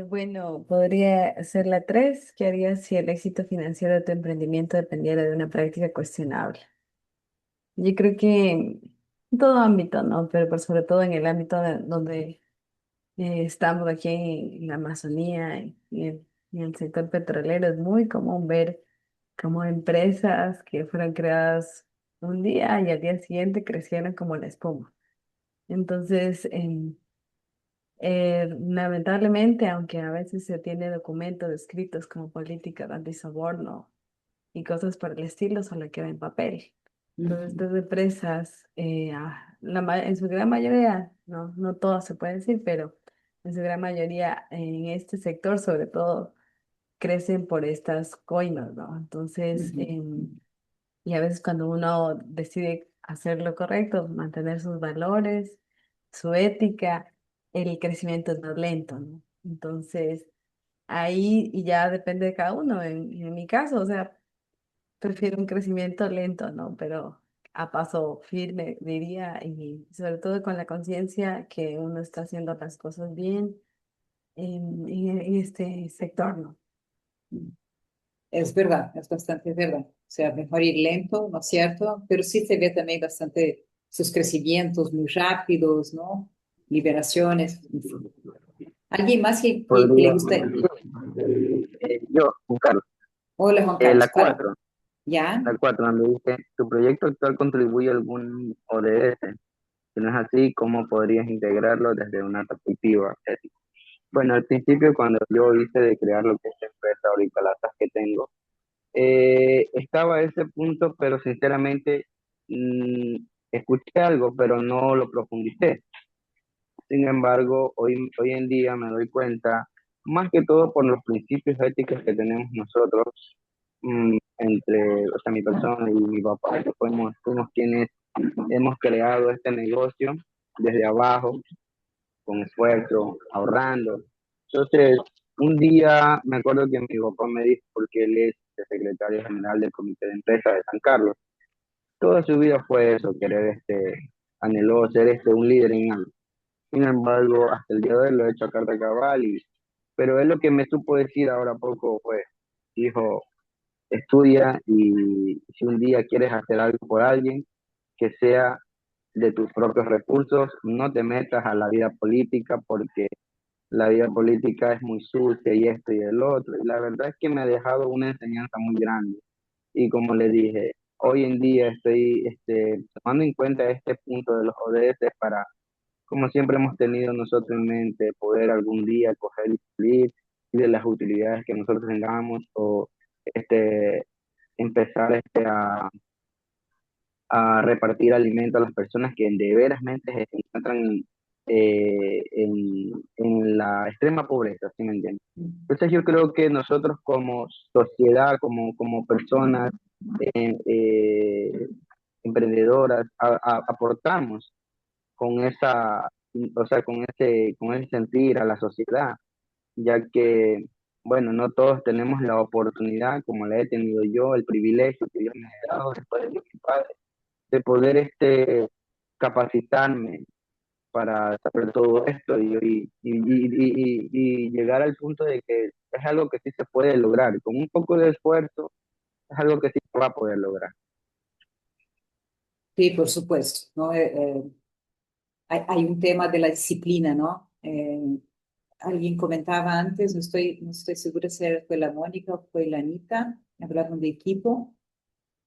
Bueno, podría ser la 3. ¿Qué harías si el éxito financiero de tu emprendimiento dependiera de una práctica cuestionable? Yo creo que en todo ámbito, ¿no? Pero por sobre todo en el ámbito donde estamos aquí en la Amazonía y en el sector petrolero, es muy común ver como empresas que fueron creadas un día y al día siguiente crecieron como la espuma. Entonces, lamentablemente, aunque a veces se tiene documentos escritos como política de antisoborno y cosas por el estilo, solo queda en papel. Entonces, Ujú, estas empresas, en su gran mayoría, no, no todas se puede decir, pero en su gran mayoría en este sector, sobre todo, crecen por estas coimas, ¿no? Entonces, ujú, y a veces cuando uno decide hacer lo correcto, mantener sus valores, su ética, el crecimiento es más lento, ¿no? Entonces, ahí y ya depende de cada uno. En mi caso, o sea, prefiero un crecimiento lento, ¿no? Pero a paso firme, diría, y sobre todo con la conciencia que uno está haciendo las cosas bien en este sector, ¿no? ujú. Es verdad, es bastante verdad. O sea, mejor ir lento, ¿no es cierto? Pero sí se ve también bastante sus crecimientos muy rápidos, ¿no? Liberaciones. En fin. ¿Alguien más que le Podría, gusta? yo, Juan Carlos, Hola, Juan Carlos, la para. 4, ¿Ya? la 4, donde dice, ¿tu proyecto actual contribuye a algún ODS? Si no es así, ¿cómo podrías integrarlo desde una perspectiva ética? Bueno, al principio cuando yo hice de crear lo que es la empresa ahorita, las que tengo, estaba a ese punto, pero sinceramente mm, escuché algo, pero no lo profundicé. Sin embargo, hoy en día me doy cuenta, más que todo por los principios éticos que tenemos nosotros, entre, o sea, mi persona y mi papá, que fuimos quienes hemos creado este negocio desde abajo, con esfuerzo, ahorrando. Entonces, un día me acuerdo que mi papá me dijo, porque él es el secretario general del comité de empresa de San Carlos, toda su vida fue eso, querer, anheló ser un líder en algo. Sin embargo, hasta el día de hoy lo he hecho a carta cabal, pero él lo que me supo decir ahora poco fue, hijo, estudia y si un día quieres hacer algo por alguien, que sea de tus propios recursos, no te metas a la vida política porque la vida política es muy sucia y esto y el otro. Y la verdad es que me ha dejado una enseñanza muy grande. Y como le dije, hoy en día estoy tomando en cuenta este punto de los ODS para, como siempre hemos tenido nosotros en mente, poder algún día coger y salir y de las utilidades que nosotros tengamos o este, empezar a repartir alimentos a las personas que de verasmente se encuentran en la extrema pobreza, ¿sí me entiendes? Entonces yo creo que nosotros como sociedad, como personas eh, emprendedoras, aportamos con o sea, con ese sentir a la sociedad, ya que, bueno, no todos tenemos la oportunidad, como la he tenido yo, el privilegio que Dios me ha dado después de mi padre de poder capacitarme para saber todo esto y llegar al punto de que es algo que sí se puede lograr. Con un poco de esfuerzo es algo que sí se va a poder lograr. Sí, por supuesto, ¿no? Hay un tema de la disciplina, ¿no? Alguien comentaba antes, no estoy segura si fue la Mónica o fue la Anita, hablaron de equipo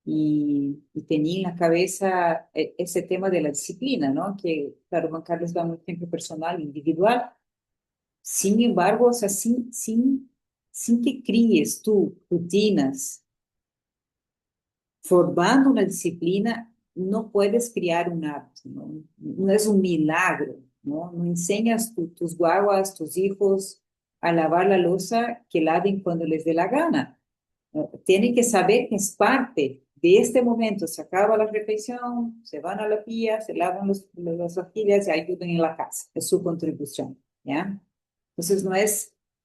y tenía en la cabeza ese tema de la disciplina, ¿no? Que, claro, Juan Carlos va muy tiempo personal, individual. Sin embargo, o sea, sin que críes tú rutinas formando una disciplina, no puedes crear un hábito, ¿no? No es un milagro, ¿no? No enseñas tus guaguas, tus hijos a lavar la loza que laven cuando les dé la gana. ¿No? Tienen que saber que es parte de este momento se acaba la refeición, se van a la pía, se lavan las vajillas y ayudan en la casa. Es su contribución, ¿ya? Entonces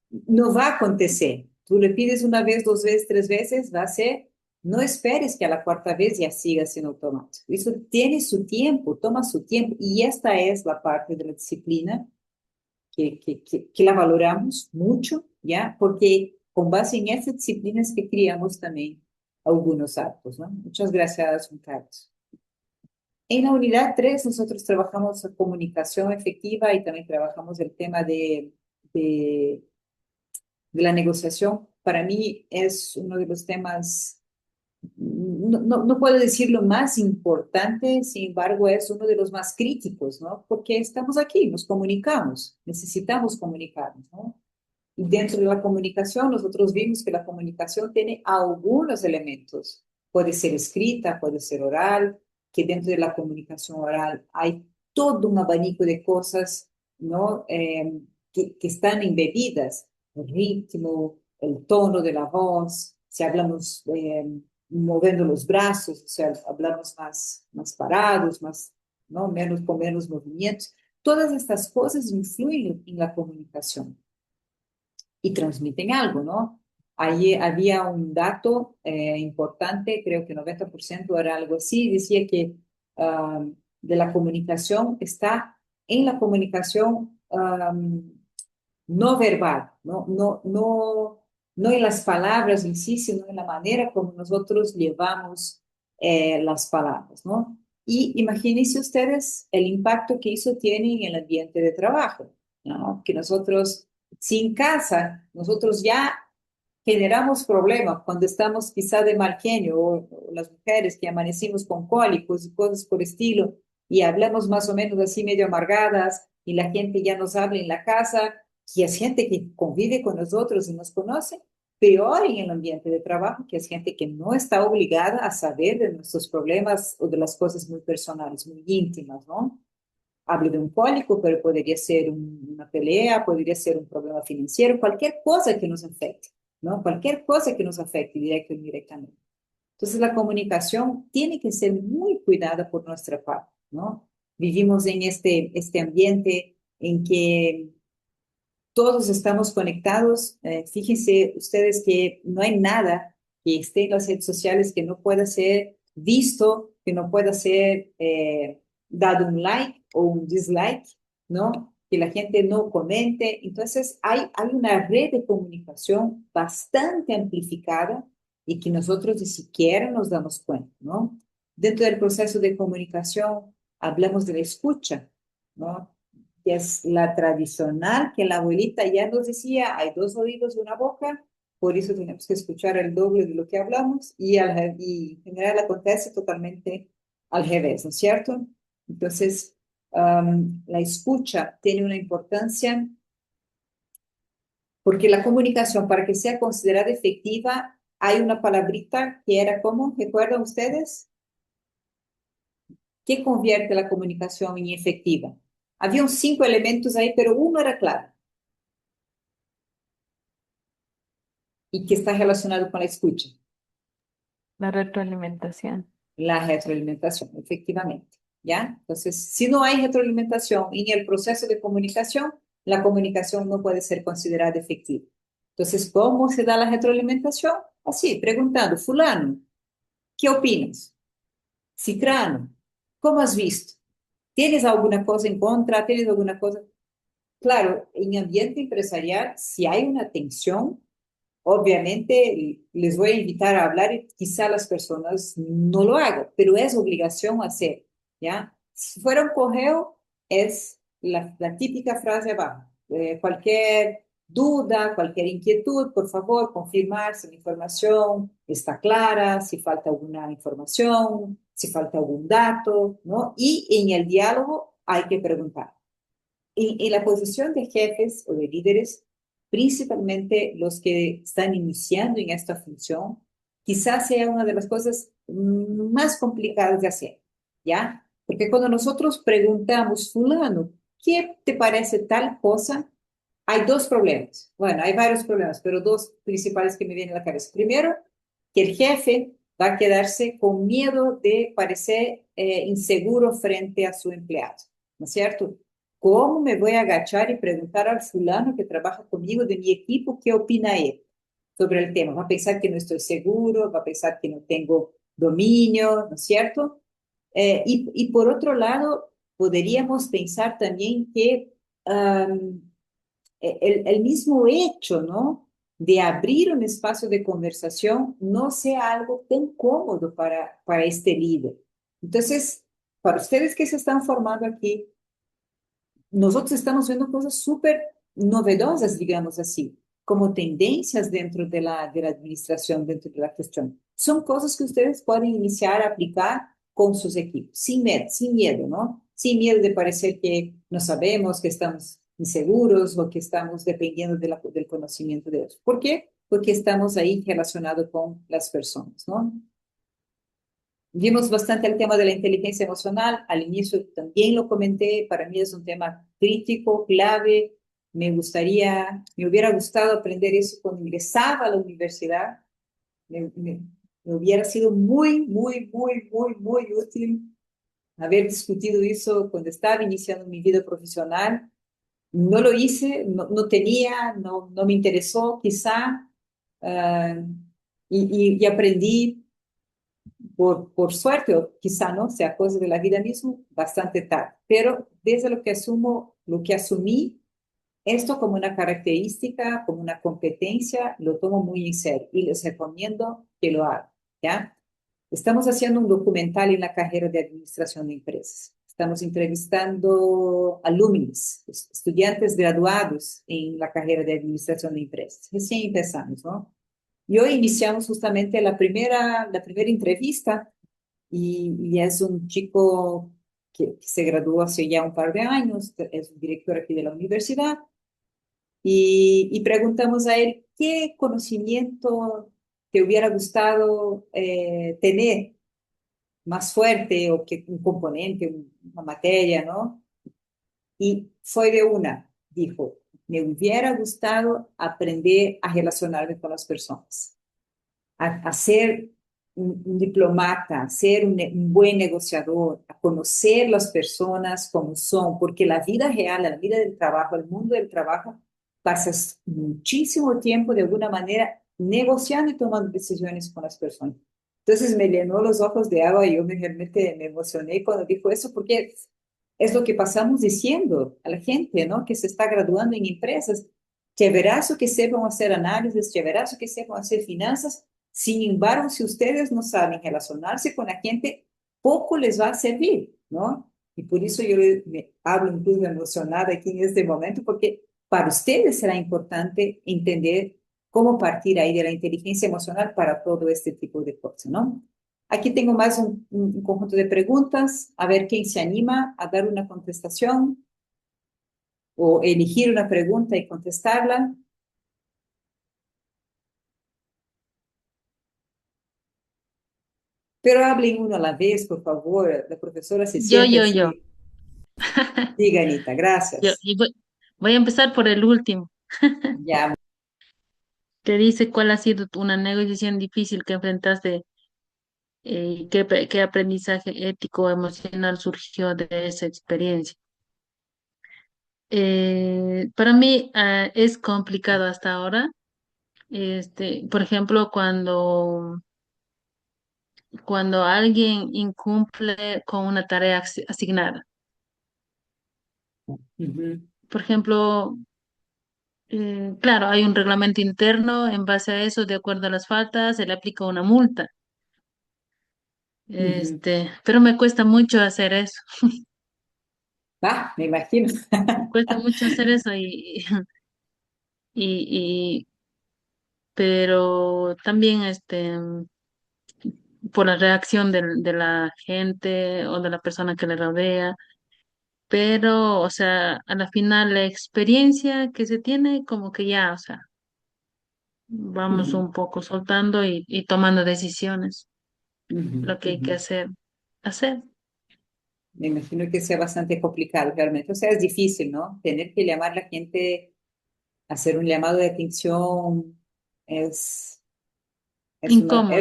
no va a acontecer. Tú le pides una vez, dos veces, tres veces, va a ser, no esperes que a la cuarta vez ya siga sin automático. Eso tiene su tiempo, toma su tiempo. Y esta es la parte de la disciplina que la valoramos mucho, ¿ya? Porque con base en esas disciplinas que criamos también algunos actos, ¿no? Muchas gracias, Juan Carlos. En la unidad 3 nosotros trabajamos comunicación efectiva y también trabajamos el tema de la negociación. Para mí es uno de los temas, no puedo decir lo más importante, sin embargo es uno de los más críticos, ¿no? Porque estamos aquí, nos comunicamos, necesitamos comunicarnos, ¿no? Y dentro de la comunicación, nosotros vimos que la comunicación tiene algunos elementos. Puede ser escrita, puede ser oral, que dentro de la comunicación oral hay todo un abanico de cosas, ¿no? Que están embebidas. El ritmo, el tono de la voz, si hablamos moviendo los brazos, o sea, hablamos más parados, ¿no? Con menos movimientos. Todas estas cosas influyen en la comunicación y transmiten algo, ¿no? Ahí había un dato importante, creo que 90% era algo así, decía que de la comunicación está en la comunicación no verbal, no en las palabras en sí, sino en la manera como nosotros llevamos las palabras, ¿no? Y imagínense ustedes el impacto que eso tiene en el ambiente de trabajo, ¿no? Que nosotros, si en casa, nosotros ya generamos problemas cuando estamos quizá de mal genio o las mujeres que amanecimos con cólicos y cosas por estilo y hablamos más o menos así medio amargadas y la gente ya nos habla en la casa, que es gente que convive con nosotros y nos conoce, peor en el ambiente de trabajo, que es gente que no está obligada a saber de nuestros problemas o de las cosas muy personales, muy íntimas, ¿no? Hablo de un cólico, pero podría ser una pelea, podría ser un problema financiero, cualquier cosa que nos afecte, ¿no? Cualquier cosa que nos afecte directo o indirectamente. Entonces, la comunicación tiene que ser muy cuidada por nuestra parte, ¿no? Vivimos en este ambiente en que todos estamos conectados. Fíjense ustedes que no hay nada que esté en las redes sociales que no pueda ser visto, que no pueda ser dado un like o un dislike, ¿no? Que la gente no comente. Entonces, hay una red de comunicación bastante amplificada y que nosotros ni siquiera nos damos cuenta, ¿no? Dentro del proceso de comunicación, hablamos de la escucha, ¿no? Que es la tradicional, que la abuelita ya nos decía, hay dos oídos y una boca, por eso tenemos que escuchar el doble de lo que hablamos y en general acontece totalmente al revés, ¿no es cierto? Entonces, la escucha tiene una importancia porque la comunicación, para que sea considerada efectiva, hay una palabrita que era ¿cómo? ¿Recuerdan ustedes? ¿Qué convierte la comunicación en efectiva? Habían 5 elementos ahí, pero uno era claro y que está relacionado con la escucha, La retroalimentación. la retroalimentación, efectivamente, ¿ya? Entonces, si no hay retroalimentación en el proceso de comunicación, la comunicación no puede ser considerada efectiva. Entonces, ¿cómo se da la retroalimentación? Así, preguntando, fulano, ¿qué opinas? Cicrano, ¿cómo has visto? ¿Tienes alguna cosa en contra? ¿Tienes alguna cosa? Claro, en ambiente empresarial, si hay una tensión, obviamente les voy a invitar a hablar y quizá las personas no lo hagan, pero es obligación hacer, ¿ya? Si fuera un correo, es la típica frase abajo. Cualquier duda, cualquier inquietud, por favor, confirmar si la información está clara, si falta alguna información, si falta algún dato, ¿no? Y en el diálogo hay que preguntar. En la posición de jefes o de líderes, principalmente los que están iniciando en esta función, quizás sea una de las cosas más complicadas de hacer, ¿ya? Porque cuando nosotros preguntamos, fulano, ¿qué te parece tal cosa? Hay dos problemas. Bueno, hay varios problemas, pero dos principales que me vienen a la cabeza. Primero, que el jefe va a quedarse con miedo de parecer inseguro frente a su empleado, ¿no es cierto? ¿Cómo me voy a agachar y preguntar al fulano que trabaja conmigo de mi equipo qué opina él sobre el tema? Va a pensar que no estoy seguro, va a pensar que no tengo dominio, ¿no es cierto? Y por otro lado, podríamos pensar también que el mismo hecho, ¿no? De abrir un espacio de conversación no sea algo tan cómodo para este líder. Entonces, para ustedes que se están formando aquí, nosotros estamos viendo cosas súper novedosas, digamos así, como tendencias dentro de la administración, dentro de la gestión. Son cosas que ustedes pueden iniciar a aplicar con sus equipos, sin miedo, ¿no? Sin miedo de parecer que no sabemos, que estamos inseguros o que estamos dependiendo del conocimiento de otros. ¿Por qué? Porque estamos ahí relacionados con las personas, ¿no? Vimos bastante el tema de la inteligencia emocional. Al inicio también lo comenté. Para mí es un tema crítico, clave. Me hubiera gustado aprender eso cuando ingresaba a la universidad. Me hubiera sido muy útil haber discutido eso cuando estaba iniciando mi vida profesional. No lo hice, no tenía, no me interesó quizá, ah, y aprendí por suerte, o quizá no, sea cosa de la vida mismo, bastante tarde. Pero desde lo que asumí, esto como una característica, como una competencia, lo tomo muy en serio y les recomiendo que lo hagan, ¿ya? Estamos haciendo un documental en la carrera de administración de empresas. Estamos entrevistando alumnos, estudiantes graduados en la carrera de administración de empresas. Recién empezamos, ¿no? Y hoy iniciamos justamente la primera entrevista y es un chico que se graduó hace ya un par de años, es un director aquí de la universidad, y preguntamos a él qué conocimiento te hubiera gustado tener más fuerte o que un componente, una materia, ¿no? Y fue de una, dijo, me hubiera gustado aprender a relacionarme con las personas, a ser un diplomata, a ser un buen negociador, a conocer las personas como son, porque la vida real, la vida del trabajo, el mundo del trabajo, pasas muchísimo tiempo de alguna manera negociando y tomando decisiones con las personas. Entonces me llenó los ojos de agua y yo realmente me emocioné cuando dijo eso, porque es lo que pasamos diciendo a la gente, ¿no? Que se está graduando en empresas. Chéverazo que sepan hacer análisis, chéverazo que sepan hacer finanzas. Sin embargo, si ustedes no saben relacionarse con la gente, poco les va a servir, ¿no? Y por eso yo me hablo incluso emocionada aquí en este momento, porque para ustedes será importante entender cómo partir ahí de la inteligencia emocional para todo este tipo de cosas, ¿no? Aquí tengo más un conjunto de preguntas, a ver quién se anima a dar una contestación o elegir una pregunta y contestarla. Pero hablen uno a la vez, por favor. La profesora se Yo, siente yo, yo. así. Diga, Anita, gracias. Y voy a empezar por el último, Ya. que dice cuál ha sido una negociación difícil que enfrentaste y qué aprendizaje ético o emocional surgió de esa experiencia. Para mí es complicado hasta ahora. Por ejemplo, cuando alguien incumple con una tarea asignada. Ujú, Por ejemplo, claro, hay un reglamento interno, en base a eso, de acuerdo a las faltas, se le aplica una multa. ujú. Pero me cuesta mucho hacer eso. Ah, me imagino. Me cuesta mucho hacer eso y pero también por la reacción de la gente o de la persona que le rodea. Pero, o sea, a la final la experiencia que se tiene, como que ya, o sea, vamos Ujú, un poco soltando y tomando decisiones, ujú, lo que hay ujú. que hacer. Me imagino que sea bastante complicado realmente. O sea, es difícil, ¿no? Tener que llamar a la gente, hacer un llamado de atención, es, incómodo.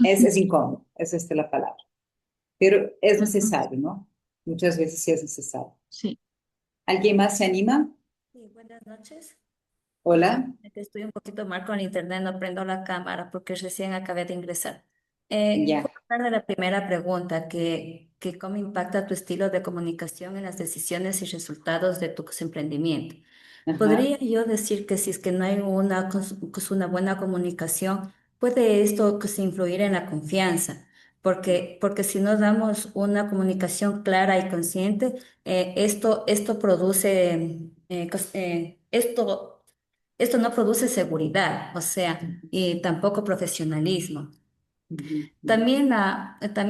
Es incómodo, esa es la palabra. Pero es Ujú, necesario, ¿no? Muchas veces sí es necesario. sí. ¿Alguien más se anima? Sí, buenas noches. Hola. Que estoy un poquito mal con el internet, no prendo la cámara porque recién acabé de ingresar. Voy Ya. a hablar de la primera pregunta, que cómo impacta tu estilo de comunicación en las decisiones y resultados de tus emprendimientos. Ajá. ¿Podría yo decir que si es que no hay una buena comunicación, puede esto influir en la confianza? Porque si no damos una comunicación clara y consciente, esto produce, esto no produce seguridad, o sea, y tampoco profesionalismo. Ujú, ujú, También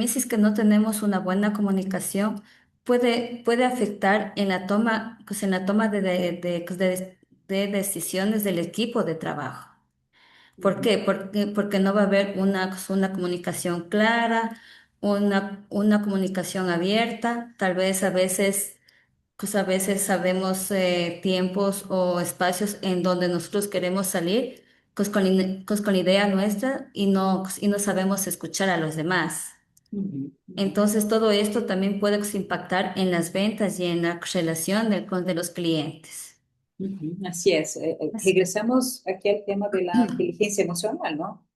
si es que no tenemos una buena comunicación, puede afectar en la toma de decisiones del equipo de trabajo. ¿Por ujú, qué? Porque no va a haber una comunicación clara, una comunicación abierta, tal vez a veces sabemos tiempos o espacios en donde nosotros queremos salir con la idea nuestra y no sabemos escuchar a los demás. ujú, ujú, Entonces, todo esto también puede impactar en las ventas y en la relación de los clientes. ujú. Así es. Así. Regresamos aquí al tema de la inteligencia emocional, ¿no?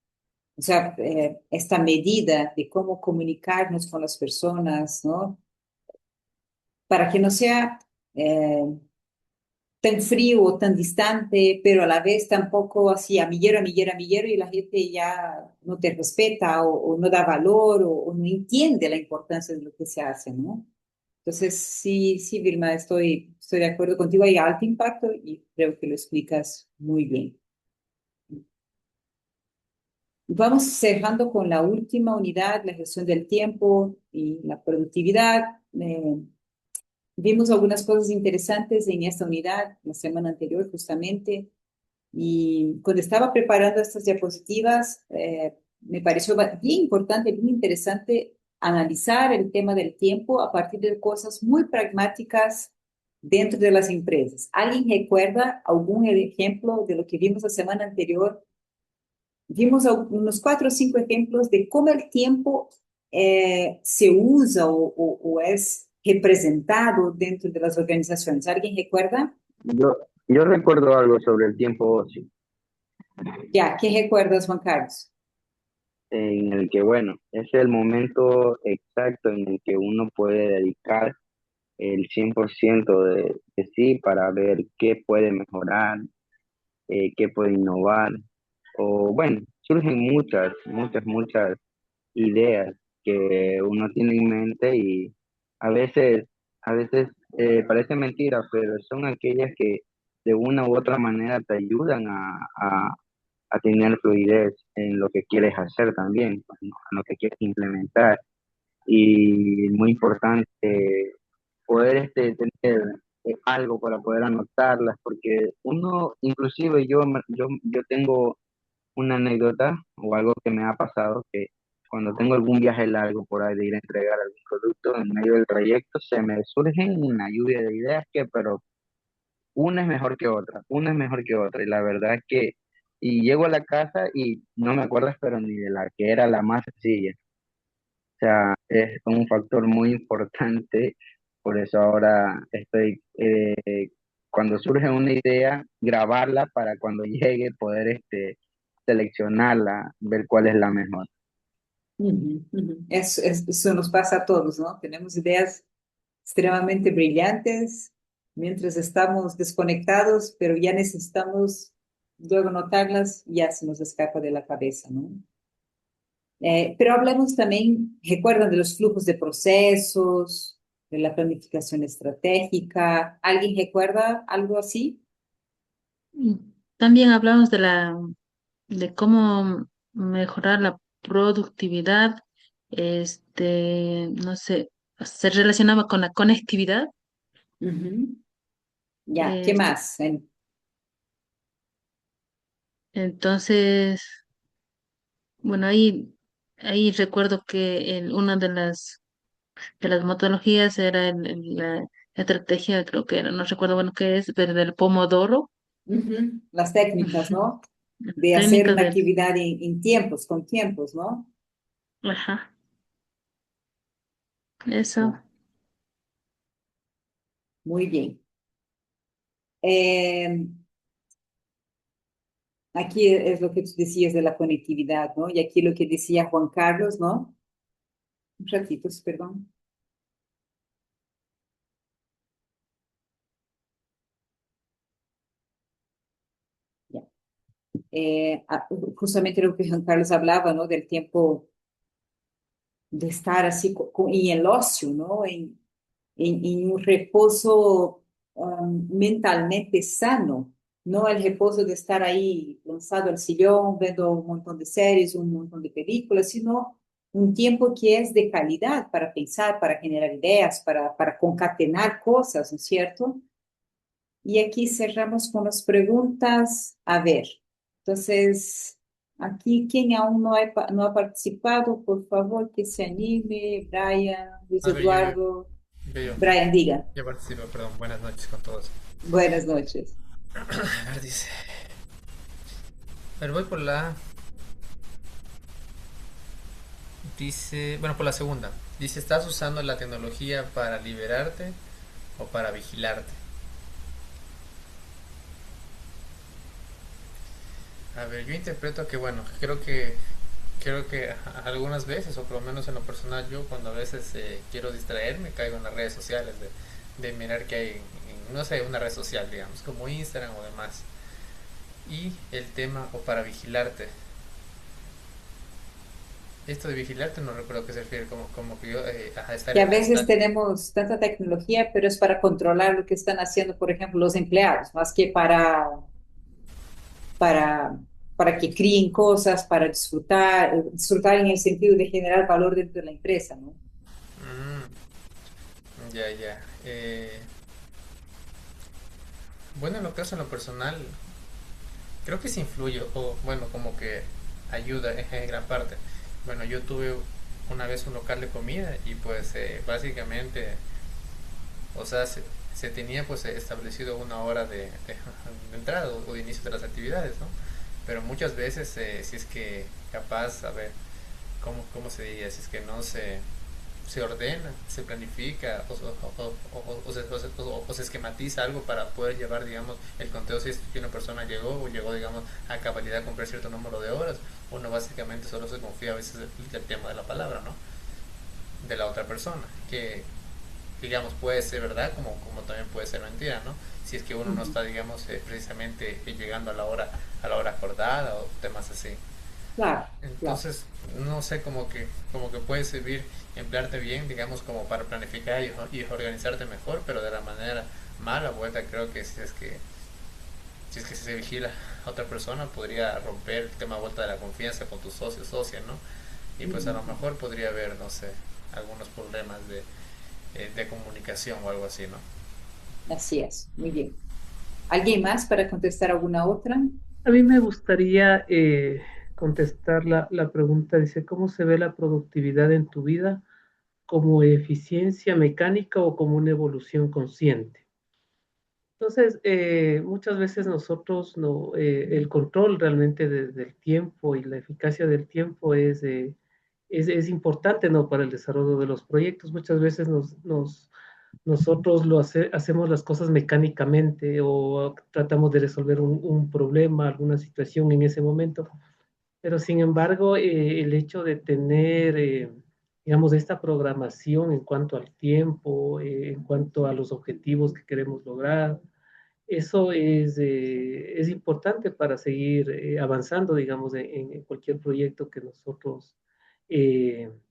O sea, esta medida de cómo comunicarnos con las personas, ¿no? Para que no sea tan frío o tan distante, pero a la vez tampoco así a millero y la gente ya no te respeta o no da valor o no entiende la importancia de lo que se hace, ¿no? Entonces, sí, sí, Vilma, estoy de acuerdo contigo, hay alto impacto y creo que lo explicas muy bien. Vamos cerrando con la última unidad, la gestión del tiempo y la productividad. Vimos algunas cosas interesantes en esta unidad la semana anterior, justamente. Y cuando estaba preparando estas diapositivas, me pareció bien importante, bien interesante analizar el tema del tiempo a partir de cosas muy pragmáticas dentro de las empresas. ¿Alguien recuerda algún ejemplo de lo que vimos la semana anterior? Vimos unos 4 o 5 ejemplos de cómo el tiempo se usa o es representado dentro de las organizaciones. ¿Alguien recuerda? Yo recuerdo algo sobre el tiempo ocio, Ya, ¿qué recuerdas, Juan Carlos? en el que, bueno, es el momento exacto en el que uno puede dedicar el 100% de sí para ver qué puede mejorar, qué puede innovar, o bueno, surgen muchas ideas que uno tiene en mente y a veces, a veces parece mentira, pero son aquellas que de una u otra manera te ayudan a tener fluidez en lo que quieres hacer también, en lo que quieres implementar. Y muy importante poder tener algo para poder anotarlas, porque uno, inclusive yo tengo una anécdota o algo que me ha pasado, que cuando tengo algún viaje largo por ahí de ir a entregar algún producto, en medio del trayecto se me surgen una lluvia de ideas que, pero una es mejor que otra, una es mejor que otra, y la verdad es que, y llego a la casa y no me acuerdo, pero ni de la que era la más sencilla. O sea, es un factor muy importante, por eso ahora estoy, cuando surge una idea, grabarla para cuando llegue poder seleccionarla, ver cuál es la mejor. Ujú, ujú. Eso nos pasa a todos, ¿no? Tenemos ideas extremadamente brillantes mientras estamos desconectados, pero ya necesitamos luego notarlas y ya se nos escapa de la cabeza, ¿no? Pero hablamos también, recuerdan de los flujos de procesos, de la planificación estratégica. ¿Alguien recuerda algo así? Mm, también hablamos de cómo mejorar la productividad, no sé, se relacionaba con la conectividad. Ujú. Ya, ¿qué este, más? entonces, bueno, ahí recuerdo que una de las metodologías era la estrategia, creo que era, no recuerdo bueno qué es, pero del Pomodoro. Ujú. Las técnicas, ¿no? de hacer técnica una del, actividad en tiempos, con tiempos, ¿no? ajá, eso. Muy bien. Eh, aquí es lo que tú decías de la conectividad, ¿no? Y aquí lo que decía Juan Carlos, ¿no? Un ratito, perdón. Ya. Justamente lo que Juan Carlos hablaba, ¿no? Del tiempo de estar así en el ocio, ¿no? En un reposo mentalmente sano, no el reposo de estar ahí lanzado al sillón, viendo un montón de series, un montón de películas, sino un tiempo que es de calidad para pensar, para generar ideas, para concatenar cosas, ¿no es cierto? Y aquí cerramos con las preguntas. A ver, entonces, aquí quien aún no ha participado, por favor, que se anime. Brian, Luis A ver, Eduardo. yo. Brian, diga. Yo participo, perdón. Buenas noches con todos. Buenas noches. A ver, dice. A ver, voy por la. Dice. Bueno, por la segunda. Dice: ¿estás usando la tecnología para liberarte o para vigilarte? A ver, yo interpreto que, bueno, creo que algunas veces, o por lo menos en lo personal, yo cuando a veces quiero distraerme, caigo en las redes sociales de mirar qué hay no sé, una red social, digamos, como Instagram o demás. Y el tema, o para vigilarte. Esto de vigilarte no recuerdo a qué se refiere, como que yo, a estar, Que a veces tenemos tanta tecnología, pero es para controlar lo que están haciendo, por ejemplo, los empleados, más que para, para que críen cosas, para disfrutar en el sentido de generar valor dentro de la empresa, ¿no? Ya, ya. Bueno, en lo caso, en lo personal, creo que sí influye, o bueno, como que ayuda en gran parte. Bueno, yo tuve una vez un local de comida y pues básicamente, o sea, se tenía pues establecido una hora de entrada o de inicio de las actividades, ¿no? Pero muchas veces, si es que capaz, a ver, ¿cómo se diría? Si es que no se ordena, se planifica o se esquematiza algo para poder llevar, digamos, el conteo si es que una persona llegó, digamos, a cabalidad a cumplir cierto número de horas, uno básicamente solo se confía a veces del tema de la palabra, ¿no? De la otra persona, que digamos puede ser verdad como también puede ser mentira, ¿no? Si es que uno no está, digamos, precisamente llegando a la hora acordada o temas así. Claro, claro. Entonces, no sé, como que puede servir emplearte bien, digamos, como para planificar y organizarte mejor, pero de la manera mala vuelta, creo que si es que se vigila a otra persona, podría romper el tema vuelta de la confianza con tus socios, socia, ¿no? Y pues a lo mejor podría haber, no sé, algunos problemas de comunicación o algo así, ¿no? Así es, muy bien. ¿Alguien más para contestar alguna otra? A mí me gustaría contestar la pregunta, dice, ¿cómo se ve la productividad en tu vida? ¿Como eficiencia mecánica o como una evolución consciente? Entonces, muchas veces nosotros no, el control realmente del tiempo y la eficacia del tiempo es importante, ¿no? Para el desarrollo de los proyectos. Muchas veces nosotros hacemos las cosas mecánicamente o tratamos de resolver un problema, alguna situación en ese momento, pero sin embargo, el hecho de tener, digamos, esta programación en cuanto al tiempo, en cuanto a los objetivos que queremos lograr, eso es importante para seguir avanzando, digamos, en cualquier proyecto que nosotros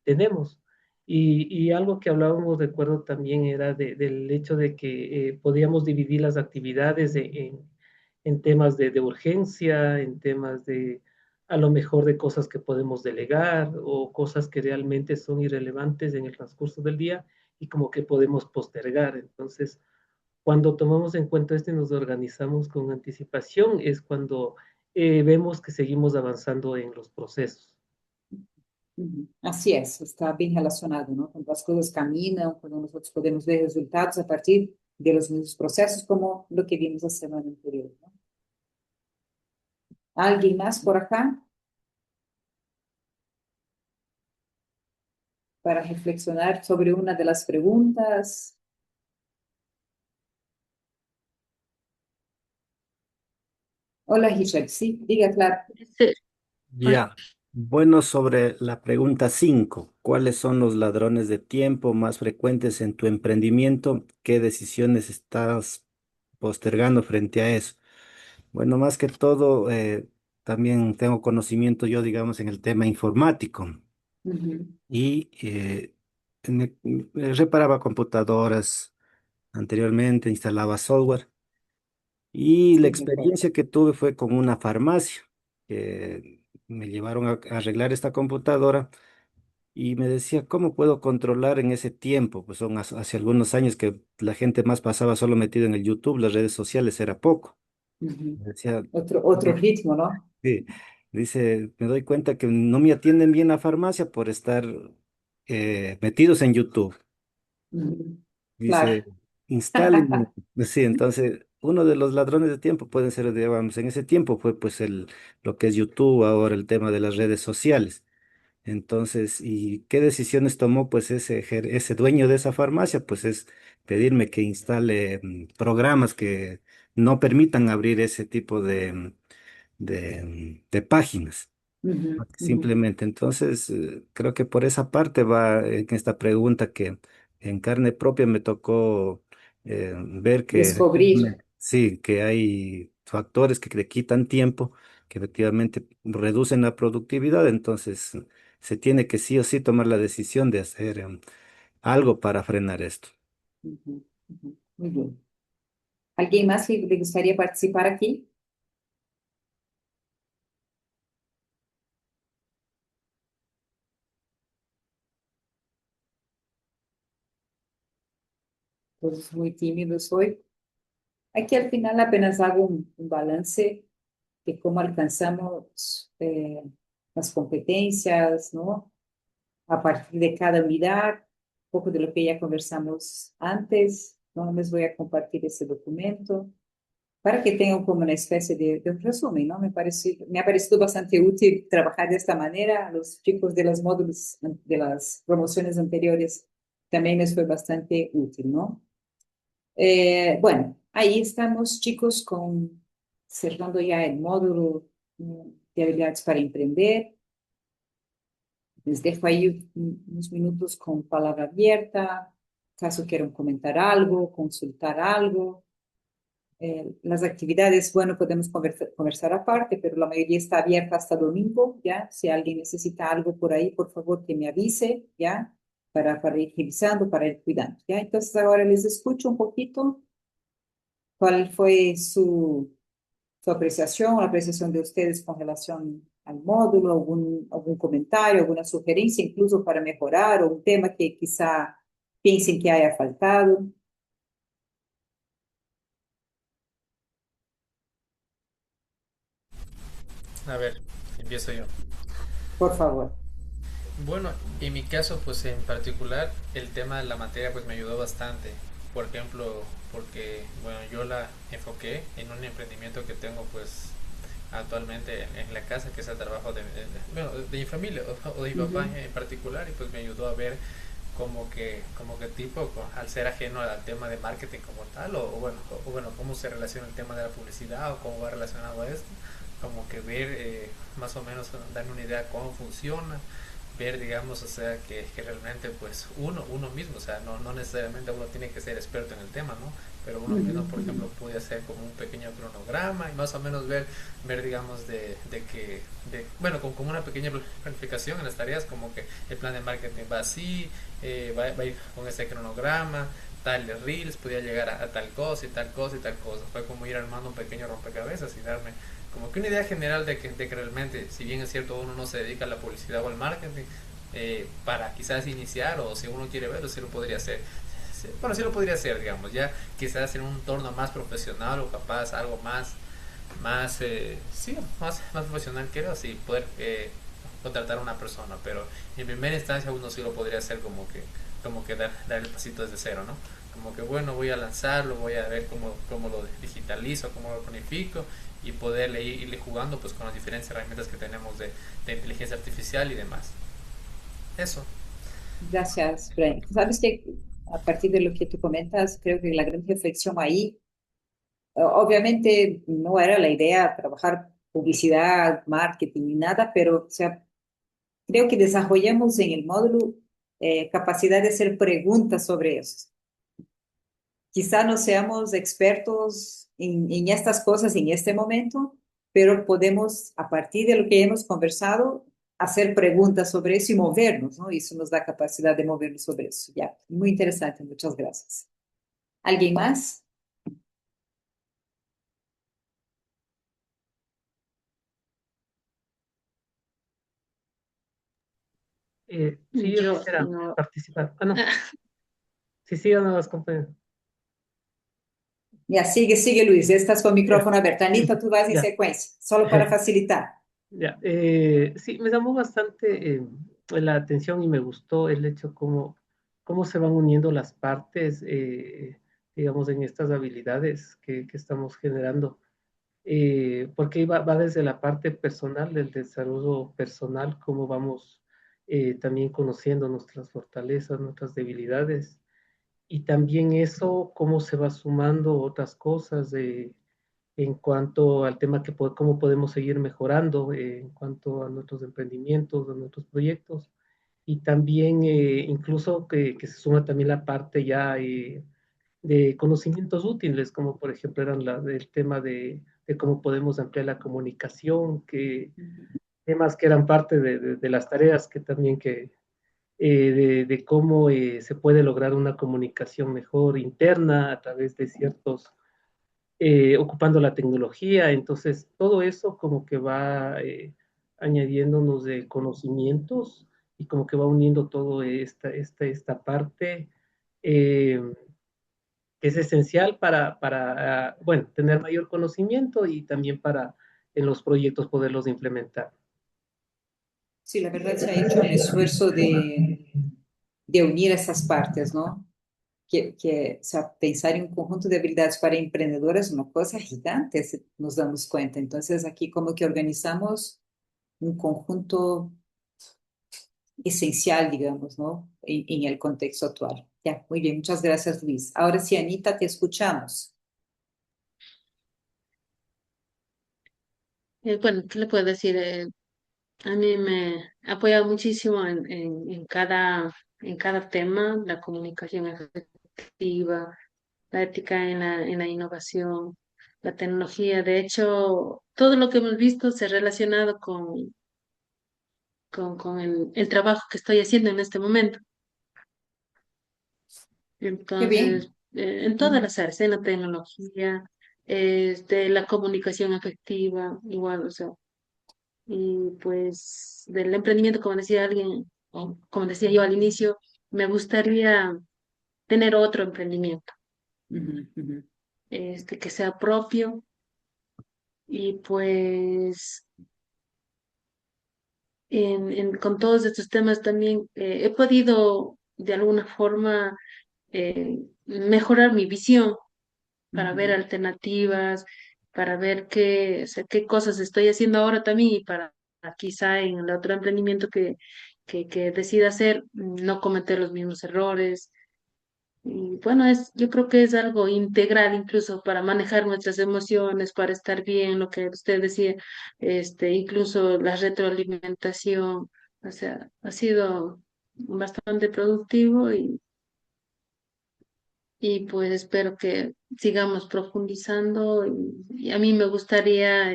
tenemos. Y algo que hablábamos, recuerdo también, era del hecho de que podíamos dividir las actividades en temas de urgencia, en temas de, a lo mejor, de cosas que podemos delegar o cosas que realmente son irrelevantes en el transcurso del día y como que podemos postergar. Entonces, cuando tomamos en cuenta esto y nos organizamos con anticipación, es cuando vemos que seguimos avanzando en los procesos. Así es, está bien relacionado, ¿no? Cuando las cosas caminan, cuando nosotros podemos ver resultados a partir de los mismos procesos, como lo que vimos la semana anterior, ¿no? ¿Alguien más por acá para reflexionar sobre una de las preguntas? Hola, Richard. Sí, diga, claro. Sí, Ya. Bueno, sobre la pregunta 5, ¿cuáles son los ladrones de tiempo más frecuentes en tu emprendimiento? ¿Qué decisiones estás postergando frente a eso? Bueno, más que todo, también tengo conocimiento yo, digamos, en el tema informático Ujú, y reparaba computadoras anteriormente, instalaba software. Y la sí, mejor. experiencia que tuve fue con una farmacia, que me llevaron a arreglar esta computadora y me decía, ¿cómo puedo controlar en ese tiempo? Pues son hace algunos años que la gente más pasaba solo metido en el YouTube, las redes sociales era poco. Ujú. Me decía, Otro ritmo, ¿no? sí, dice, me doy cuenta que no me atienden bien la farmacia por estar metidos en YouTube. Ujú. Claro. Dice, instalen. Sí, entonces, uno de los ladrones de tiempo pueden ser, digamos, en ese tiempo fue pues lo que es YouTube, ahora el tema de las redes sociales. Entonces, ¿y qué decisiones tomó pues ese dueño de esa farmacia? Pues es pedirme que instale programas que no permitan abrir ese tipo de páginas. Ujú, ujú. Simplemente, entonces, creo que por esa parte va en esta pregunta que en carne propia me tocó ver que Descubrir. efectivamente, sí, que hay factores que le quitan tiempo, que efectivamente reducen la productividad, entonces se tiene que sí o sí tomar la decisión de hacer algo para frenar esto. Ujú, ujú. Muy bien. ¿Alguien más que le gustaría participar aquí? Todos muy tímidos hoy. Aquí al final apenas hago un balance de cómo alcanzamos las competencias, ¿no? A partir de cada unidad, un poco de lo que ya conversamos antes, ¿no? Les voy a compartir ese documento para que tengan como una especie de un resumen, ¿no? Me ha parecido bastante útil trabajar de esta manera. A los chicos de los módulos de las promociones anteriores también les fue bastante útil, ¿no? Bueno, ahí estamos, chicos, cerrando ya el módulo de habilidades para emprender. Les dejo ahí unos minutos con palabra abierta, caso quieran comentar algo, consultar algo. Las actividades, bueno, podemos conversar aparte, pero la mayoría está abierta hasta domingo, ¿ya? Si alguien necesita algo por ahí, por favor, que me avise, ¿ya? Para ir revisando, para ir cuidando, ¿ya? Entonces ahora les escucho un poquito cuál fue su apreciación, la apreciación de ustedes con relación al módulo, algún comentario, alguna sugerencia, incluso para mejorar, o un tema que quizá piensen que haya faltado, A ver, empiezo yo. por favor. Bueno, en mi caso, pues en particular, el tema de la materia pues me ayudó bastante. Por ejemplo, porque, bueno, yo la enfoqué en un emprendimiento que tengo pues actualmente en la casa, que es el trabajo bueno, de mi familia o de mi papá Ujú, en particular, y pues me ayudó a ver como que tipo, al ser ajeno al tema de marketing como tal, o bueno, cómo se relaciona el tema de la publicidad o cómo va relacionado a esto, como que ver más o menos, darme una idea de cómo funciona, ver, digamos, o sea, que realmente pues uno mismo, o sea, no necesariamente uno tiene que ser experto en el tema, ¿no? Pero uno ujú, mismo, por ujú, ejemplo, puede hacer como un pequeño cronograma y más o menos ver digamos, bueno, como una pequeña planificación en las tareas, como que el plan de marketing va así, va a ir con ese cronograma, tal de reels, podía llegar a tal cosa y tal cosa y tal cosa. Fue como ir armando un pequeño rompecabezas y darme como que una idea general de que realmente, si bien es cierto uno no se dedica a la publicidad o al marketing, para quizás iniciar, o si uno quiere verlo, sí lo podría hacer. Bueno, sí lo podría hacer, digamos, ya quizás en un entorno más profesional o capaz algo sí, más profesional, quiero así poder contratar a una persona, pero en primera instancia uno sí lo podría hacer como que dar el pasito desde cero, ¿no? como que bueno, voy a lanzarlo, voy a ver cómo lo digitalizo, cómo lo planifico y poderle irle jugando pues con las diferentes herramientas que tenemos de inteligencia artificial y demás. Eso. Gracias, Brian. Sabes que a partir de lo que tú comentas, creo que la gran reflexión ahí, obviamente no era la idea trabajar publicidad, marketing ni nada, pero o sea, creo que desarrollamos en el módulo capacidad de hacer preguntas sobre eso. Quizá no seamos expertos en estas cosas en este momento, pero podemos, a partir de lo que hemos conversado, hacer preguntas sobre eso y movernos, ¿no? Eso nos da capacidad de movernos sobre eso. Ya, muy interesante, muchas gracias. ¿Alguien más? Sí, yo Yo quisiera no. participar. Ah, no. Sí, sí, no las compañeras. Ya, sigue Luis, estás con Ya, micrófono abierto. Anita, tú vas en ya. secuencia, solo para facilitar. Ya, sí, me llamó bastante la atención y me gustó el hecho cómo se van uniendo las partes, digamos, en estas habilidades que estamos generando. Porque va desde la parte personal, del desarrollo personal, cómo vamos también conociendo nuestras fortalezas, nuestras debilidades, y también eso, cómo se va sumando otras cosas en cuanto al tema cómo podemos seguir mejorando en cuanto a nuestros emprendimientos, a nuestros proyectos, y también incluso que se suma también la parte ya de conocimientos útiles, como por ejemplo eran el tema de cómo podemos ampliar la comunicación, que temas que eran parte de las tareas que también de cómo se puede lograr una comunicación mejor interna a través de ciertos ocupando la tecnología. Entonces, todo eso como que va añadiéndonos de conocimientos y como que va uniendo todo esta parte eh, que es esencial bueno, tener mayor conocimiento y también para en los proyectos poderlos implementar. Sí, la verdad se ha hecho un esfuerzo de unir esas partes, ¿no? O sea, pensar en un conjunto de habilidades para emprendedores es una cosa gigante, si nos damos cuenta. Entonces, aquí como que organizamos un conjunto esencial, digamos, ¿no? En el contexto actual. Ya, muy bien, muchas gracias, Luis. Ahora sí, Anita, te escuchamos. Bueno, ¿qué le puedo decir? A mí me apoya muchísimo en cada tema, la comunicación efectiva, la ética en la innovación, la tecnología. De hecho, todo lo que hemos visto se ha relacionado con el trabajo que estoy haciendo en este momento. Qué Entonces, bien. en todas Ujú, las áreas, en la tecnología, de la comunicación efectiva, igual, o sea, y pues del emprendimiento, como decía alguien, o como decía yo al inicio, me gustaría tener otro emprendimiento, ujú, ujú. que sea propio y pues con todos estos temas también he podido de alguna forma mejorar mi visión para ver Ujú. alternativas, para ver qué, o sea, qué cosas estoy haciendo ahora también y para quizá en el otro emprendimiento que decida hacer, no cometer los mismos errores. Y bueno, yo creo que es algo integral incluso para manejar nuestras emociones, para estar bien, lo que usted decía, incluso la retroalimentación, o sea, ha sido bastante productivo y pues espero que sigamos profundizando y a mí me gustaría,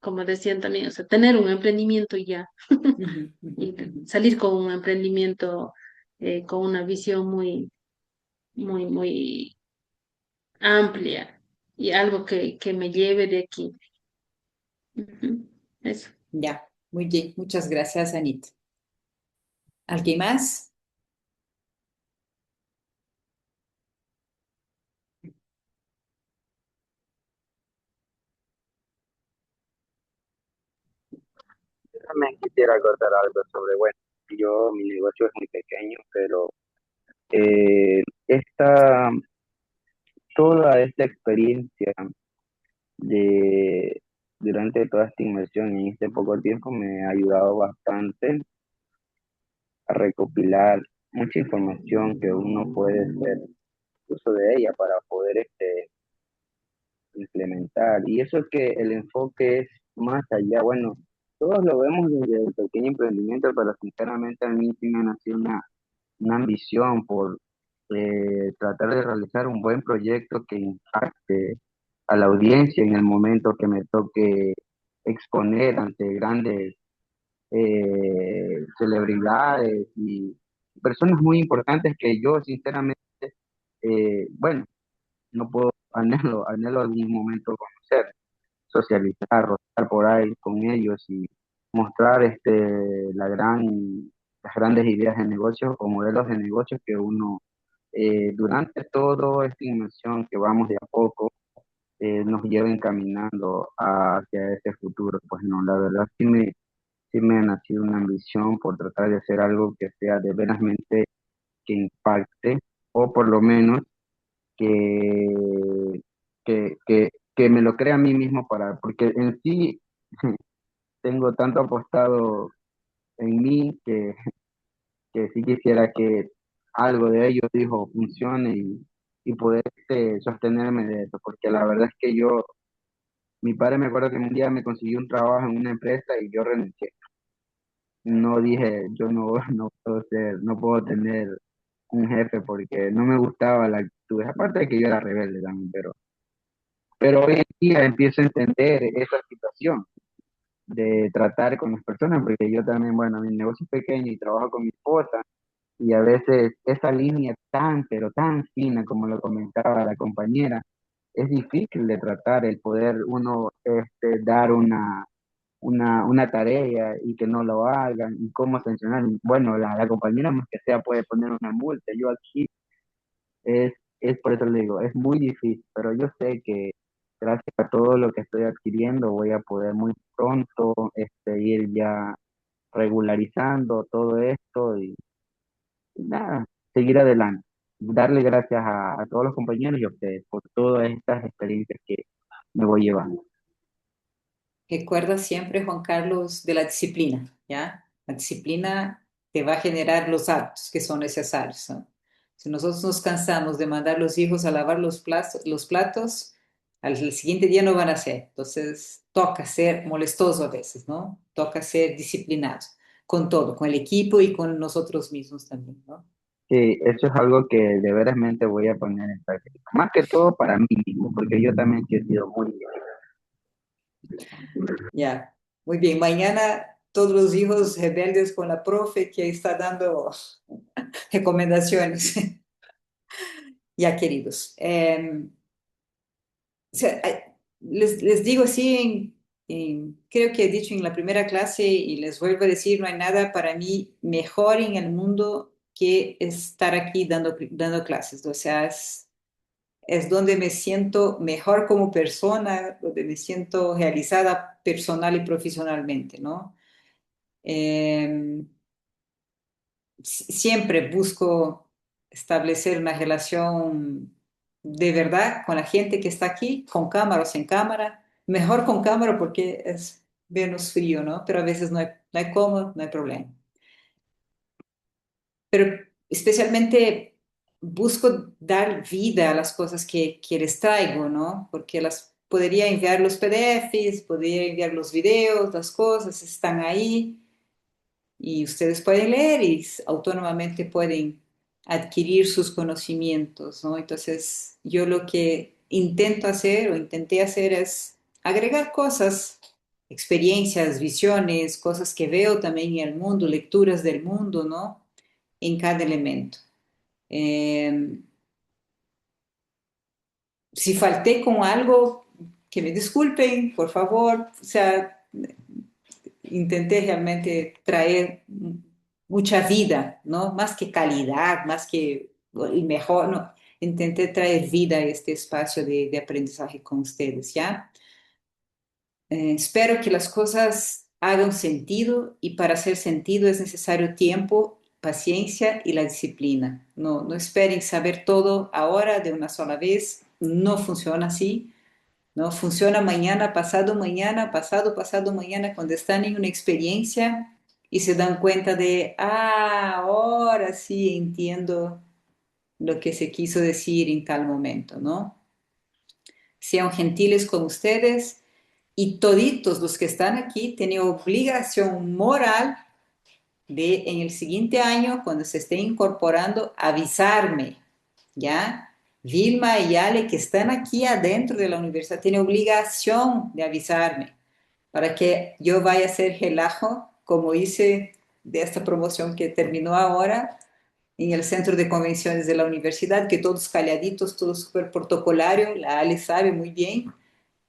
como decían también, o sea, tener un emprendimiento ya Ujú, ujú, y ujú. salir con un emprendimiento con una visión muy amplia y algo que me lleve de aquí. Ujú. Eso. Ya, muy bien. Muchas gracias, Anita. ¿Alguien más? Yo también quisiera contar algo sobre, bueno, mi negocio es muy pequeño, pero esta, toda esta experiencia de, durante toda esta inmersión en este poco tiempo me ha ayudado bastante a recopilar mucha información que uno puede hacer uso de ella para poder implementar. Y eso es que el enfoque es más allá. Bueno, todos lo vemos desde el pequeño emprendimiento, pero sinceramente a mí sí me nació una ambición por tratar de realizar un buen proyecto que impacte a la audiencia en el momento que me toque exponer ante grandes celebridades y personas muy importantes que yo sinceramente, bueno, no puedo, anhelo algún momento conocer, socializar, rotar por ahí con ellos y mostrar las grandes ideas de negocio o modelos de negocio que uno, durante toda esta inmersión que vamos de a poco, nos lleva encaminando hacia ese futuro. Pues no, la verdad sí me ha nacido una ambición por tratar de hacer algo que sea de veramente que impacte o por lo menos que, que me lo crea a mí mismo porque en sí tengo tanto apostado en mí que sí quisiera que algo de ello, dijo, funcione y poder sostenerme de eso, porque la verdad es que mi padre me acuerdo que un día me consiguió un trabajo en una empresa y yo renuncié. No dije, yo no, no puedo tener un jefe porque no me gustaba la actitud, aparte de que yo era rebelde también, pero hoy en día empiezo a entender esa situación de tratar con las personas, porque yo también, bueno, mi negocio es pequeño y trabajo con mi esposa, y a veces esa línea tan, pero tan fina, como lo comentaba la compañera, es difícil de tratar, el poder uno dar una tarea y que no lo hagan, y cómo sancionar. Bueno, la compañera más que sea puede poner una multa, yo aquí es, es por eso le digo, es muy difícil, pero yo sé que gracias a todo lo que estoy adquiriendo voy a poder muy pronto ir ya regularizando todo esto y nada, seguir adelante. Darle gracias a todos los compañeros y a ustedes por todas estas experiencias que me voy llevando. Recuerda siempre, Juan Carlos, de la disciplina, ¿ya? La disciplina te va a generar los hábitos que son necesarios, ¿no? Si nosotros nos cansamos de mandar a los hijos a lavar los platos, al siguiente día no van a hacer. Entonces, toca ser molestoso a veces, ¿no? Toca ser disciplinados con todo, con el equipo y con nosotros mismos también, ¿no? Sí, eso es algo que de veras voy a poner en práctica. Más que todo para mí mismo, porque yo también he sido muy... Ya, muy bien. Mañana todos los hijos rebeldes con la profe que está dando recomendaciones. Ya, queridos. O sea, les digo así, creo que he dicho en la primera clase y les vuelvo a decir, no hay nada para mí mejor en el mundo que estar aquí dando clases. O sea, es donde me siento mejor como persona, donde me siento realizada personal y profesionalmente, ¿no? Eh, Siempre busco establecer una relación de verdad con la gente que está aquí, con cámara o sin cámara. Mejor con cámara porque es menos frío, ¿no? Pero a veces no hay cómo, no hay problema. Pero especialmente busco dar vida a las cosas que les traigo, ¿no? Porque las podría enviar los PDFs, podría enviar los videos, las cosas están ahí y ustedes pueden leer y autónomamente pueden adquirir sus conocimientos, ¿no? Entonces, yo lo que intento hacer o intenté hacer es agregar cosas, experiencias, visiones, cosas que veo también en el mundo, lecturas del mundo, ¿no? En cada elemento. Eh, si falté con algo, que me disculpen, por favor. O sea, intenté realmente traer mucha vida, ¿no? Más que calidad, más que el mejor, ¿no? Intenté traer vida a este espacio de aprendizaje con ustedes, ¿ya? Espero que las cosas hagan sentido y para hacer sentido es necesario tiempo paciencia y la disciplina. No, no esperen saber todo ahora de una sola vez. No funciona así. No funciona mañana, pasado mañana, cuando están en una experiencia y se dan cuenta de, ahora sí entiendo lo que se quiso decir en tal momento, ¿no? Sean gentiles con ustedes y toditos los que están aquí tienen obligación moral de en el siguiente año, cuando se esté incorporando, avisarme, ¿ya? Vilma y Ale, que están aquí adentro de la universidad, tienen obligación de avisarme para que yo vaya a hacer relajo, como hice de esta promoción que terminó ahora en el centro de convenciones de la universidad, que todos calladitos, todo súper protocolario, la Ale sabe muy bien,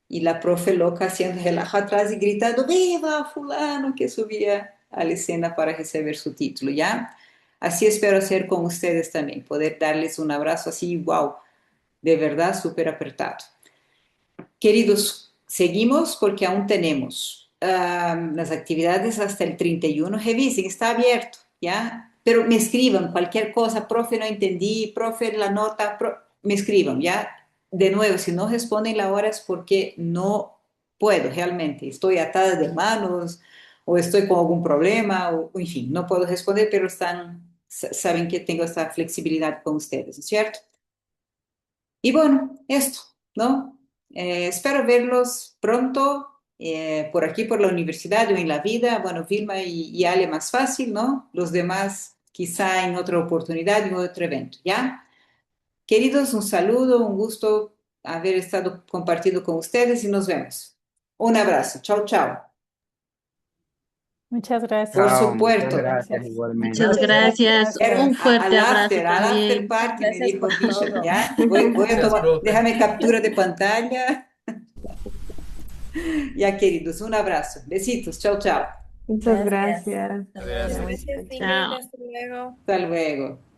y la profe loca haciendo relajo atrás y gritando, ¡viva fulano! Que subía a la escena para recibir su título, ¿ya? Así espero hacer con ustedes también, poder darles un abrazo así, wow, de verdad súper apretado. Queridos, seguimos porque aún tenemos las actividades hasta el 31. Revisen, está abierto, ¿ya? Pero me escriban cualquier cosa, profe, no entendí, profe, la nota, me escriban, ¿ya? De nuevo, si no responden la hora es porque no puedo realmente, estoy atada de manos o estoy con algún problema, o en fin, no puedo responder, pero saben que tengo esta flexibilidad con ustedes, ¿no es cierto? Y bueno, esto, ¿no? Espero verlos pronto por aquí, por la universidad o en la vida. Bueno, Vilma y Ale más fácil, ¿no? Los demás quizá en otra oportunidad, en otro evento, ¿ya? Queridos, un saludo, un gusto haber estado compartiendo con ustedes y nos vemos. Un abrazo. Chao, chao. Muchas Por gracias. Chao, muchas supuesto. gracias Gracias. igualmente. Muchas gracias. Un fuerte abrazo Al after también. party, me Gracias dijo por Bishop, todo. ¿ya? Voy a Gracias, tomar, profe. déjame captura de pantalla. Ya, queridos, un abrazo. Besitos. Chao, chao. Muchas Gracias. gracias. Hasta Gracias. luego. Gracias. Chao. Hasta luego.